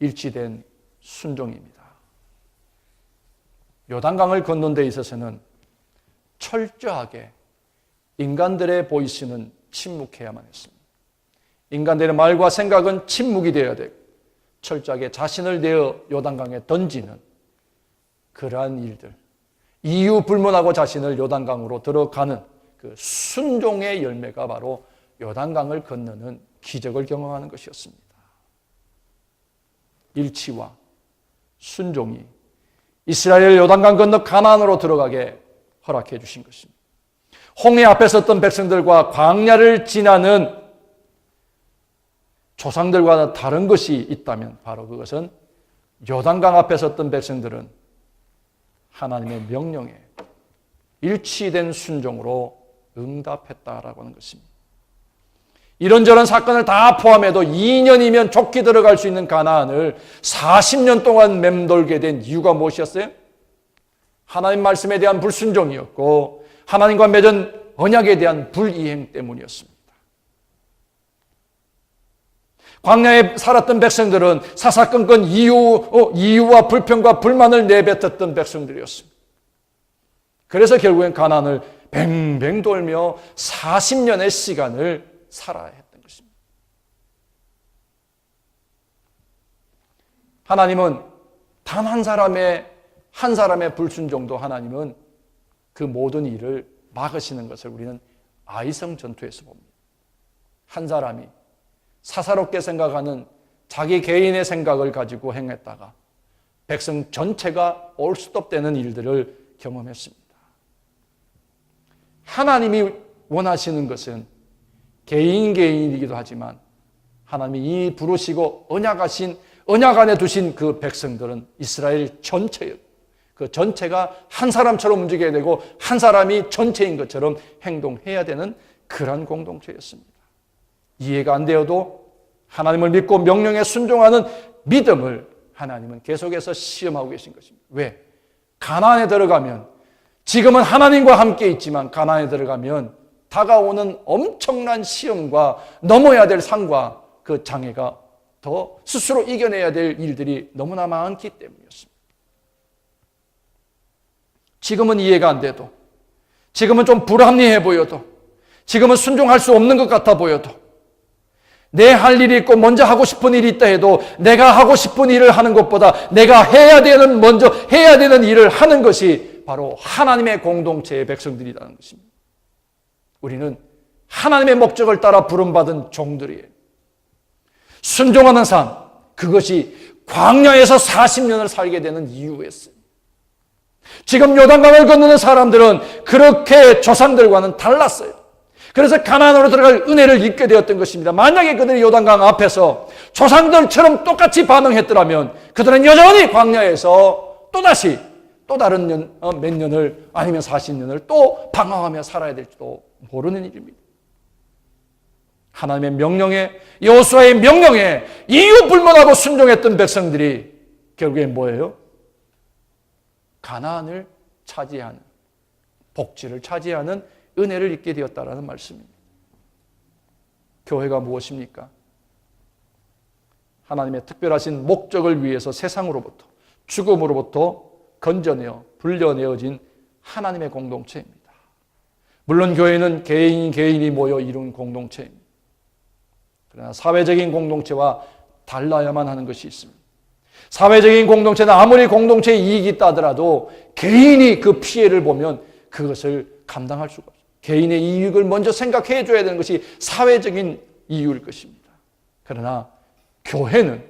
일치된 순종입니다. 요단강을 걷는 데 있어서는 철저하게 인간들의 보이스는 침묵해야만 했습니다. 인간들의 말과 생각은 침묵이 되어야 되고 철저하게 자신을 내어 요단강에 던지는 그러한 일들, 이유 불문하고 자신을 요단강으로 들어가는 그 순종의 열매가 바로 요단강을 건너는 기적을 경험하는 것이었습니다. 일치와 순종이 이스라엘 요단강 건너 가나안으로 들어가게 허락해 주신 것입니다. 홍해 앞에 섰던 백성들과 광야를 지나는 조상들과는 다른 것이 있다면 바로 그것은 요단강 앞에 섰던 백성들은 하나님의 명령에 일치된 순종으로 응답했다라고 하는 것입니다. 이런저런 사건을 다 포함해도 2년이면 좋게 들어갈 수 있는 가나안을 40년 동안 맴돌게 된 이유가 무엇이었어요? 하나님 말씀에 대한 불순종이었고 하나님과 맺은 언약에 대한 불이행 때문이었습니다. 광야에 살았던 백성들은 사사건건 이유와 불평과 불만을 내뱉었던 백성들이었습니다. 그래서 결국엔 가나안을 뱅뱅 돌며 40년의 시간을 살아야 했던 것입니다. 하나님은 단 한 사람의 불순종도 하나님은 그 모든 일을 막으시는 것을 우리는 아이성 전투에서 봅니다. 한 사람이 사사롭게 생각하는 자기 개인의 생각을 가지고 행했다가 백성 전체가 올스톱되는 일들을 경험했습니다. 하나님이 원하시는 것은 개인이기도 하지만 하나님이 이 부르시고 언약 안에 두신 그 백성들은 이스라엘 전체예요. 그 전체가 한 사람처럼 움직여야 되고 한 사람이 전체인 것처럼 행동해야 되는 그런 공동체였습니다. 이해가 안 되어도 하나님을 믿고 명령에 순종하는 믿음을 하나님은 계속해서 시험하고 계신 것입니다. 왜? 가나안에 들어가면 지금은 하나님과 함께 있지만 가나안에 들어가면 다가오는 엄청난 시험과 넘어야 될 산과 그 장애가 더 스스로 이겨내야 될 일들이 너무나 많기 때문이었습니다. 지금은 이해가 안 돼도, 지금은 좀 불합리해 보여도, 지금은 순종할 수 없는 것 같아 보여도, 내 할 일이 있고 먼저 하고 싶은 일이 있다 해도 내가 하고 싶은 일을 하는 것보다 내가 먼저 해야 되는 일을 하는 것이 바로 하나님의 공동체의 백성들이라는 것입니다. 우리는 하나님의 목적을 따라 부름받은 종들이에요. 순종하는 삶, 그것이 광야에서 40년을 살게 되는 이유였어요. 지금 요단강을 건너는 사람들은 그렇게 조상들과는 달랐어요. 그래서 가나안으로 들어갈 은혜를 입게 되었던 것입니다. 만약에 그들이 요단강 앞에서 조상들처럼 똑같이 반응했더라면 그들은 여전히 광야에서 또다시 또 다른 몇 년을 아니면 40년을 또 방황하며 살아야 될지도 모르는 일입니다. 하나님의 명령에, 여호수아의 명령에 이유 불문하고 순종했던 백성들이 결국엔 뭐예요? 가나안을 차지하는, 복지를 차지하는 은혜를 입게 되었다라는 말씀입니다. 교회가 무엇입니까? 하나님의 특별하신 목적을 위해서 세상으로부터, 죽음으로부터 건져내어 불려내어진 하나님의 공동체입니다. 물론 교회는 개인이 모여 이룬 공동체입니다. 그러나 사회적인 공동체와 달라야만 하는 것이 있습니다. 사회적인 공동체는 아무리 공동체에 이익이 있다 하더라도 개인이 그 피해를 보면 그것을 감당할 수가 없어요. 개인의 이익을 먼저 생각해 줘야 되는 것이 사회적인 이유일 것입니다. 그러나 교회는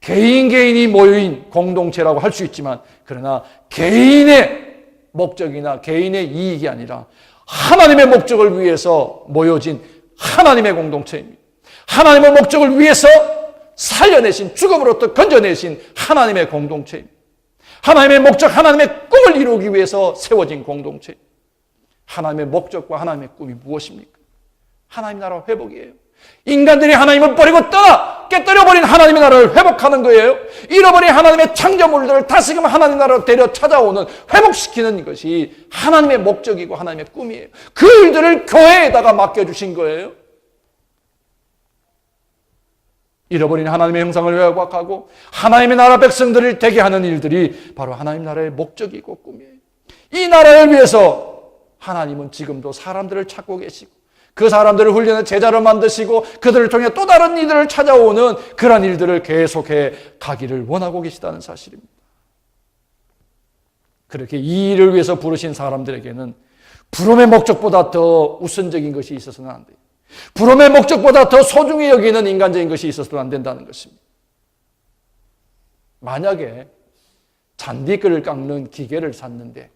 개인이 모인 공동체라고 할 수 있지만, 그러나 개인의 목적이나 개인의 이익이 아니라 하나님의 목적을 위해서 모여진 하나님의 공동체입니다. 하나님의 목적을 위해서 살려내신, 죽음으로부터 건져내신 하나님의 공동체입니다. 하나님의 목적, 하나님의 꿈을 이루기 위해서 세워진 공동체입니다. 하나님의 목적과 하나님의 꿈이 무엇입니까? 하나님 나라 회복이에요. 인간들이 하나님을 버리고 깨뜨려버린 하나님의 나라를 회복하는 거예요. 잃어버린 하나님의 창조물들을 다시금 하나님 나라로 데려 찾아오는, 회복시키는 것이 하나님의 목적이고 하나님의 꿈이에요. 그 일들을 교회에다가 맡겨주신 거예요. 잃어버린 하나님의 형상을 회복하고 하나님의 나라 백성들을 되게 하는 일들이 바로 하나님 나라의 목적이고 꿈이에요. 이 나라를 위해서 하나님은 지금도 사람들을 찾고 계시고 그 사람들을 훈련해 제자로 만드시고 그들을 통해 또 다른 이들을 찾아오는 그런 일들을 계속해 가기를 원하고 계시다는 사실입니다. 그렇게 이 일을 위해서 부르신 사람들에게는 부름의 목적보다 더 우선적인 것이 있어서는 안 돼요. 부름의 목적보다 더 소중히 여기는 인간적인 것이 있어서도 안 된다는 것입니다. 만약에 잔디글을 깎는 기계를 샀는데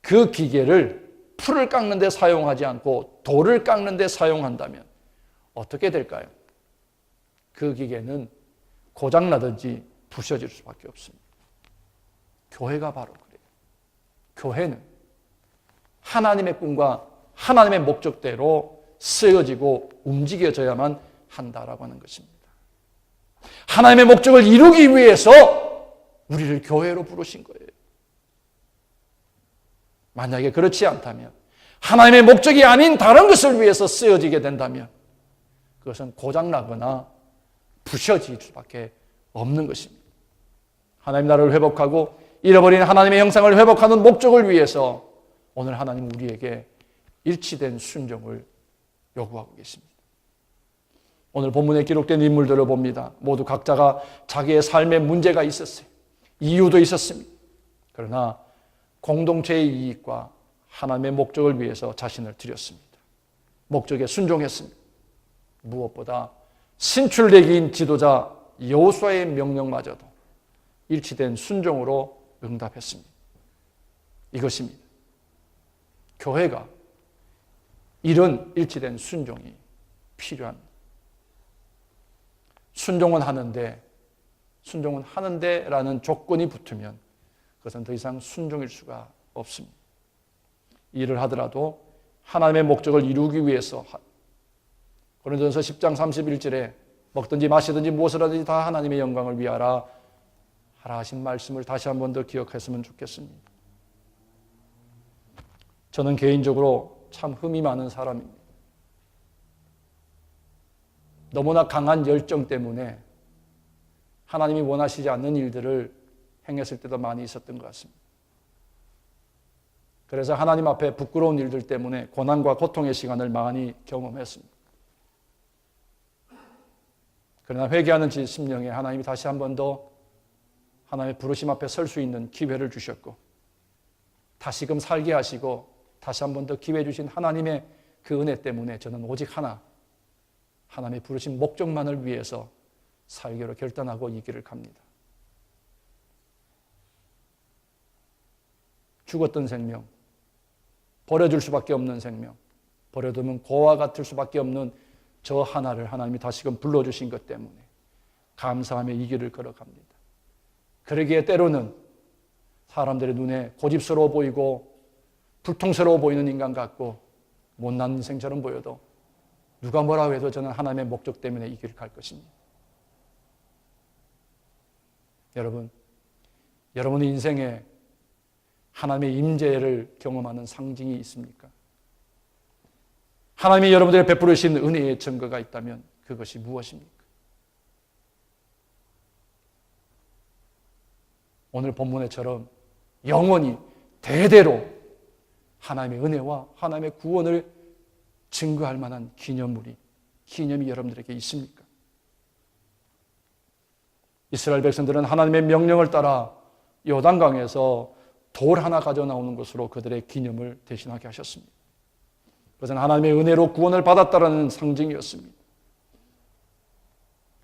그 기계를 풀을 깎는 데 사용하지 않고 돌을 깎는 데 사용한다면 어떻게 될까요? 그 기계는 고장나든지 부셔질 수밖에 없습니다. 교회가 바로 그래요. 교회는 하나님의 꿈과 하나님의 목적대로 쓰여지고 움직여져야만 한다라고 하는 것입니다. 하나님의 목적을 이루기 위해서 우리를 교회로 부르신 거예요. 만약에 그렇지 않다면, 하나님의 목적이 아닌 다른 것을 위해서 쓰여지게 된다면 그것은 고장나거나 부셔질 수밖에 없는 것입니다. 하나님 나라를 회복하고 잃어버린 하나님의 형상을 회복하는 목적을 위해서 오늘 하나님 우리에게 일치된 순종을 요구하고 계십니다. 오늘 본문에 기록된 인물들을 봅니다. 모두 각자가 자기의 삶에 문제가 있었어요. 이유도 있었습니다. 그러나 공동체의 이익과 하나님의 목적을 위해서 자신을 드렸습니다. 목적에 순종했습니다. 무엇보다 신출대기인 지도자 여호수아의 명령마저도 일치된 순종으로 응답했습니다. 이것입니다. 교회가 이런 일치된 순종이 필요합니다. 순종은 하는데 라는 조건이 붙으면 그것은 더 이상 순종일 수가 없습니다. 일을 하더라도 하나님의 목적을 이루기 위해서 고린도전서 10장 31절에 먹든지 마시든지 무엇을 하든지 다 하나님의 영광을 위하라 하라 하신 말씀을 다시 한 번 더 기억했으면 좋겠습니다. 저는 개인적으로 참 흠이 많은 사람입니다. 너무나 강한 열정 때문에 하나님이 원하시지 않는 일들을 행했을 때도 많이 있었던 것 같습니다. 그래서 하나님 앞에 부끄러운 일들 때문에 고난과 고통의 시간을 많이 경험했습니다. 그러나 회개하는 제 심령에 하나님이 다시 한 번 더 하나님의 부르심 앞에 설 수 있는 기회를 주셨고 다시금 살게 하시고 다시 한 번 더 기회 주신 하나님의 그 은혜 때문에 저는 오직 하나 하나님의 부르신 목적만을 위해서 살기로 결단하고 이 길을 갑니다. 죽었던 생명, 버려줄 수밖에 없는 생명, 버려두면 고와 같을 수밖에 없는 저 하나를 하나님이 다시금 불러주신 것 때문에 감사하며 이 길을 걸어갑니다. 그러기에 때로는 사람들의 눈에 고집스러워 보이고 불통스러워 보이는 인간 같고 못난 인생처럼 보여도 누가 뭐라고 해도 저는 하나님의 목적 때문에 이 길을 갈 것입니다. 여러분의 인생에 하나님의 임재를 경험하는 상징이 있습니까? 하나님이 여러분들에게 베풀으신 은혜의 증거가 있다면 그것이 무엇입니까? 오늘 본문에처럼 영원히 대대로 하나님의 은혜와 하나님의 구원을 증거할 만한 기념이 여러분들에게 있습니까? 이스라엘 백성들은 하나님의 명령을 따라 요단강에서 돌 하나 가져 나오는 것으로 그들의 기념을 대신하게 하셨습니다. 그것은 하나님의 은혜로 구원을 받았다라는 상징이었습니다.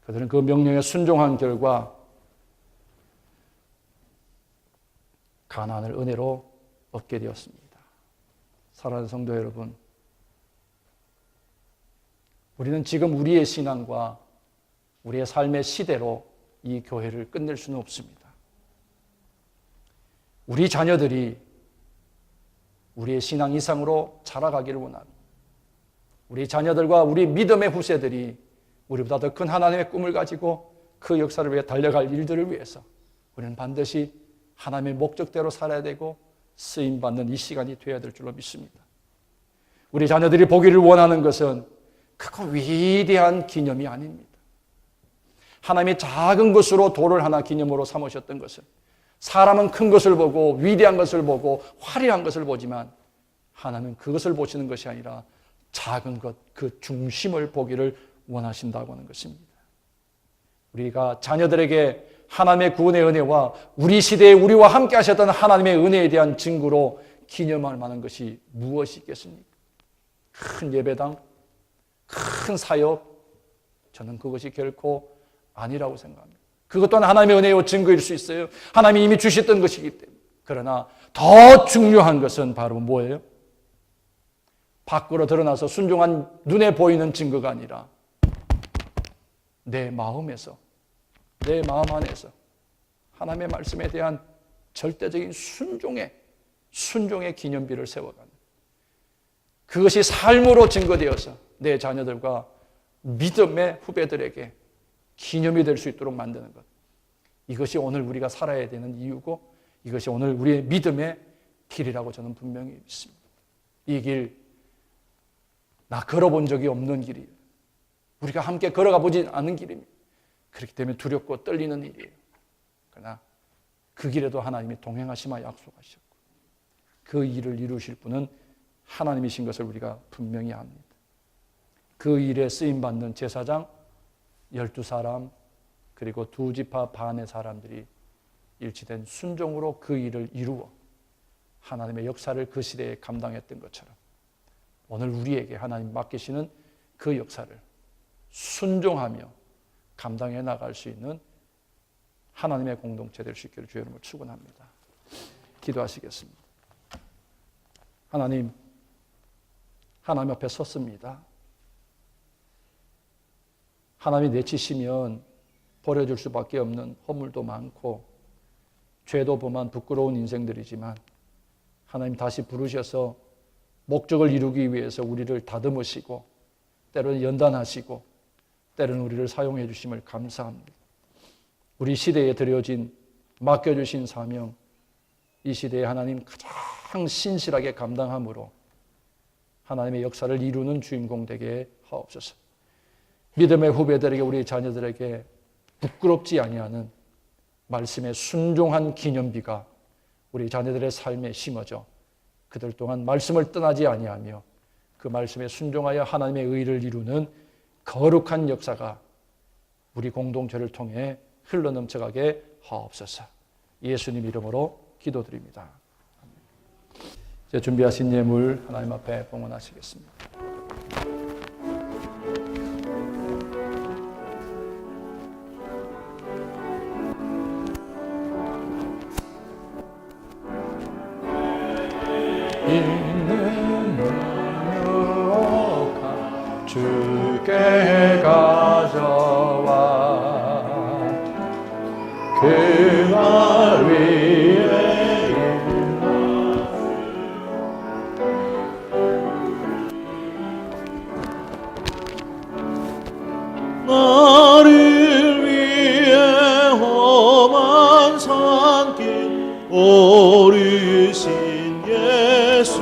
그들은 그 명령에 순종한 결과 가나안을 은혜로 얻게 되었습니다. 사랑하는 성도 여러분, 우리는 지금 우리의 신앙과 우리의 삶의 시대로 이 교회를 끝낼 수는 없습니다. 우리 자녀들이 우리의 신앙 이상으로 자라가기를 원합니다. 우리 자녀들과 우리 믿음의 후세들이 우리보다 더 큰 하나님의 꿈을 가지고 그 역사를 위해 달려갈 일들을 위해서 우리는 반드시 하나님의 목적대로 살아야 되고 쓰임받는 이 시간이 되어야 될 줄로 믿습니다. 우리 자녀들이 보기를 원하는 것은 크고 위대한 기념이 아닙니다. 하나님이 작은 것으로 돌을 하나 기념으로 삼으셨던 것은 사람은 큰 것을 보고 위대한 것을 보고 화려한 것을 보지만 하나님은 그것을 보시는 것이 아니라 작은 것, 그 중심을 보기를 원하신다고 하는 것입니다. 우리가 자녀들에게 하나님의 구원의 은혜와 우리 시대에 우리와 함께 하셨던 하나님의 은혜에 대한 증거로 기념할 만한 것이 무엇이 있겠습니까? 큰 예배당, 큰 사역, 저는 그것이 결코 아니라고 생각합니다. 그것 또한 하나님의 은혜의 증거일 수 있어요. 하나님이 이미 주셨던 것이기 때문에. 그러나 더 중요한 것은 바로 뭐예요? 밖으로 드러나서 순종한 눈에 보이는 증거가 아니라 내 마음에서, 내 마음 안에서 하나님의 말씀에 대한 절대적인 순종의 기념비를 세워가는, 그것이 삶으로 증거되어서 내 자녀들과 믿음의 후배들에게 기념이 될 수 있도록 만드는 것. 이것이 오늘 우리가 살아야 되는 이유고 이것이 오늘 우리의 믿음의 길이라고 저는 분명히 믿습니다. 이 길, 나 걸어본 적이 없는 길이에요. 우리가 함께 걸어가 보지 않은 길입니다. 그렇기 때문에 두렵고 떨리는 일이에요. 그러나 그 길에도 하나님이 동행하시마 약속하셨고 그 일을 이루실 분은 하나님이신 것을 우리가 분명히 압니다. 그 일에 쓰임받는 제사장 12사람 그리고 2지파 반의 사람들이 일치된 순종으로 그 일을 이루어 하나님의 역사를 그 시대에 감당했던 것처럼 오늘 우리에게 하나님 맡기시는 그 역사를 순종하며 감당해 나갈 수 있는 하나님의 공동체 될 수 있기를 주의 이름으로 축원합니다. 기도하시겠습니다. 하나님 앞에 섰습니다. 하나님이 내치시면 버려줄 수밖에 없는 허물도 많고 죄도 범한 부끄러운 인생들이지만 하나님 다시 부르셔서 목적을 이루기 위해서 우리를 다듬으시고 때로는 연단하시고 때로는 우리를 사용해 주심을 감사합니다. 우리 시대에 드려진 맡겨주신 사명, 이 시대에 하나님 가장 신실하게 감당함으로 하나님의 역사를 이루는 주인공 되게 하옵소서. 믿음의 후배들에게, 우리 자녀들에게 부끄럽지 아니하는 말씀에 순종한 기념비가 우리 자녀들의 삶에 심어져 그들 동안 말씀을 떠나지 아니하며 그 말씀에 순종하여 하나님의 의를 이루는 거룩한 역사가 우리 공동체를 통해 흘러넘쳐가게 하옵소서. 예수님 이름으로 기도드립니다. 이제 준비하신 예물 하나님 앞에 봉헌하시겠습니다. 있는 능력한 주께 가져와 그날 위에 나를 위해 험한 산길 오르신 예수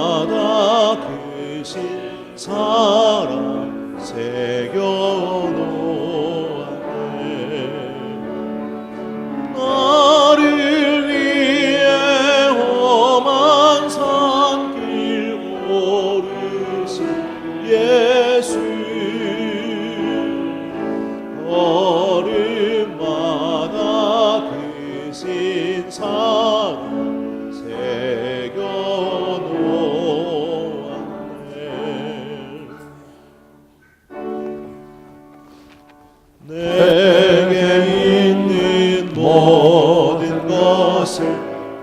걸음마다 크신 사랑 새겨놓았네. 나를 위해 험한 산길 오르신 예수 걸음마다 크신 사랑 새겨놓았네. 내게 있는 모든 것을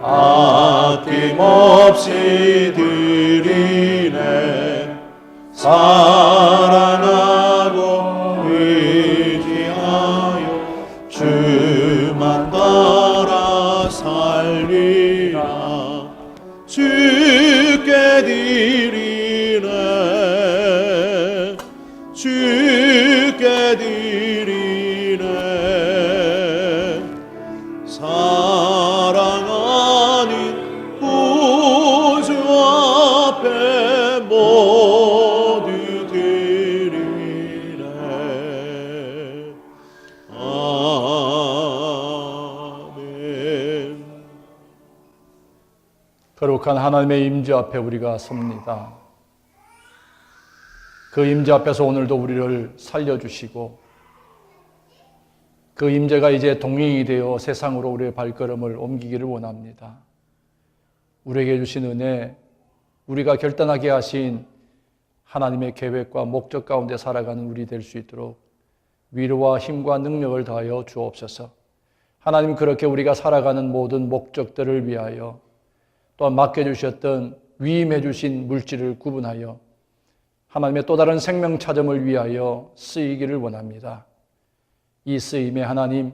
아낌없이 드리네. 사랑하고 의지하여 주만 따라 살리라. 주께 드리네. 주께 드리네. 사랑 아닌 구주 앞에 모두 드리네. 아멘. 거룩한 하나님의 임재 앞에 우리가 섭니다. 그 임재 앞에서 오늘도 우리를 살려주시고 그 임재가 이제 동행이 되어 세상으로 우리의 발걸음을 옮기기를 원합니다. 우리에게 주신 은혜, 우리가 결단하게 하신 하나님의 계획과 목적 가운데 살아가는 우리 될 수 있도록 위로와 힘과 능력을 다하여 주옵소서. 하나님, 그렇게 우리가 살아가는 모든 목적들을 위하여 또한 맡겨주셨던 위임해 주신 물질을 구분하여 하나님의 또 다른 생명 찾음을 위하여 쓰이기를 원합니다. 이 쓰임에 하나님,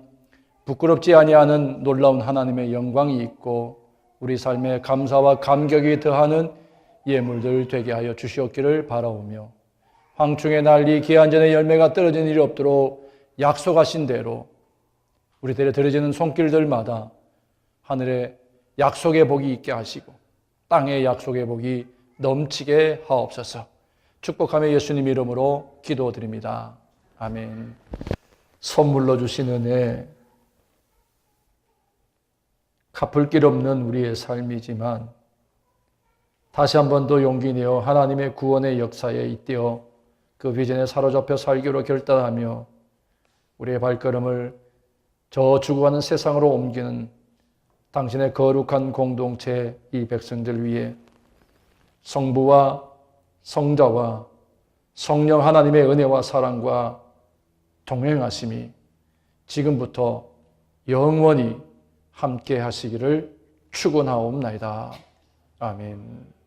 부끄럽지 아니하는 놀라운 하나님의 영광이 있고 우리 삶에 감사와 감격이 더하는 예물들 되게 하여 주시옵기를 바라오며 황충의 날이 기한전에 열매가 떨어지는 일이 없도록 약속하신 대로 우리들의 들어지는 손길들마다 하늘에 약속의 복이 있게 하시고 땅의 약속의 복이 넘치게 하옵소서. 축복하며 예수님 이름으로 기도드립니다. 아멘. 선물로 주신 은혜, 갚을 길 없는 우리의 삶이지만 다시 한 번 더 용기 내어 하나님의 구원의 역사에 잇대어 그 비전에 사로잡혀 살기로 결단하며 우리의 발걸음을 저 죽어가는 세상으로 옮기는 당신의 거룩한 공동체 이 백성들 위해 성부와 성자와 성령 하나님의 은혜와 사랑과 동행하심이 지금부터 영원히 함께 하시기를 축원하옵나이다. 아멘.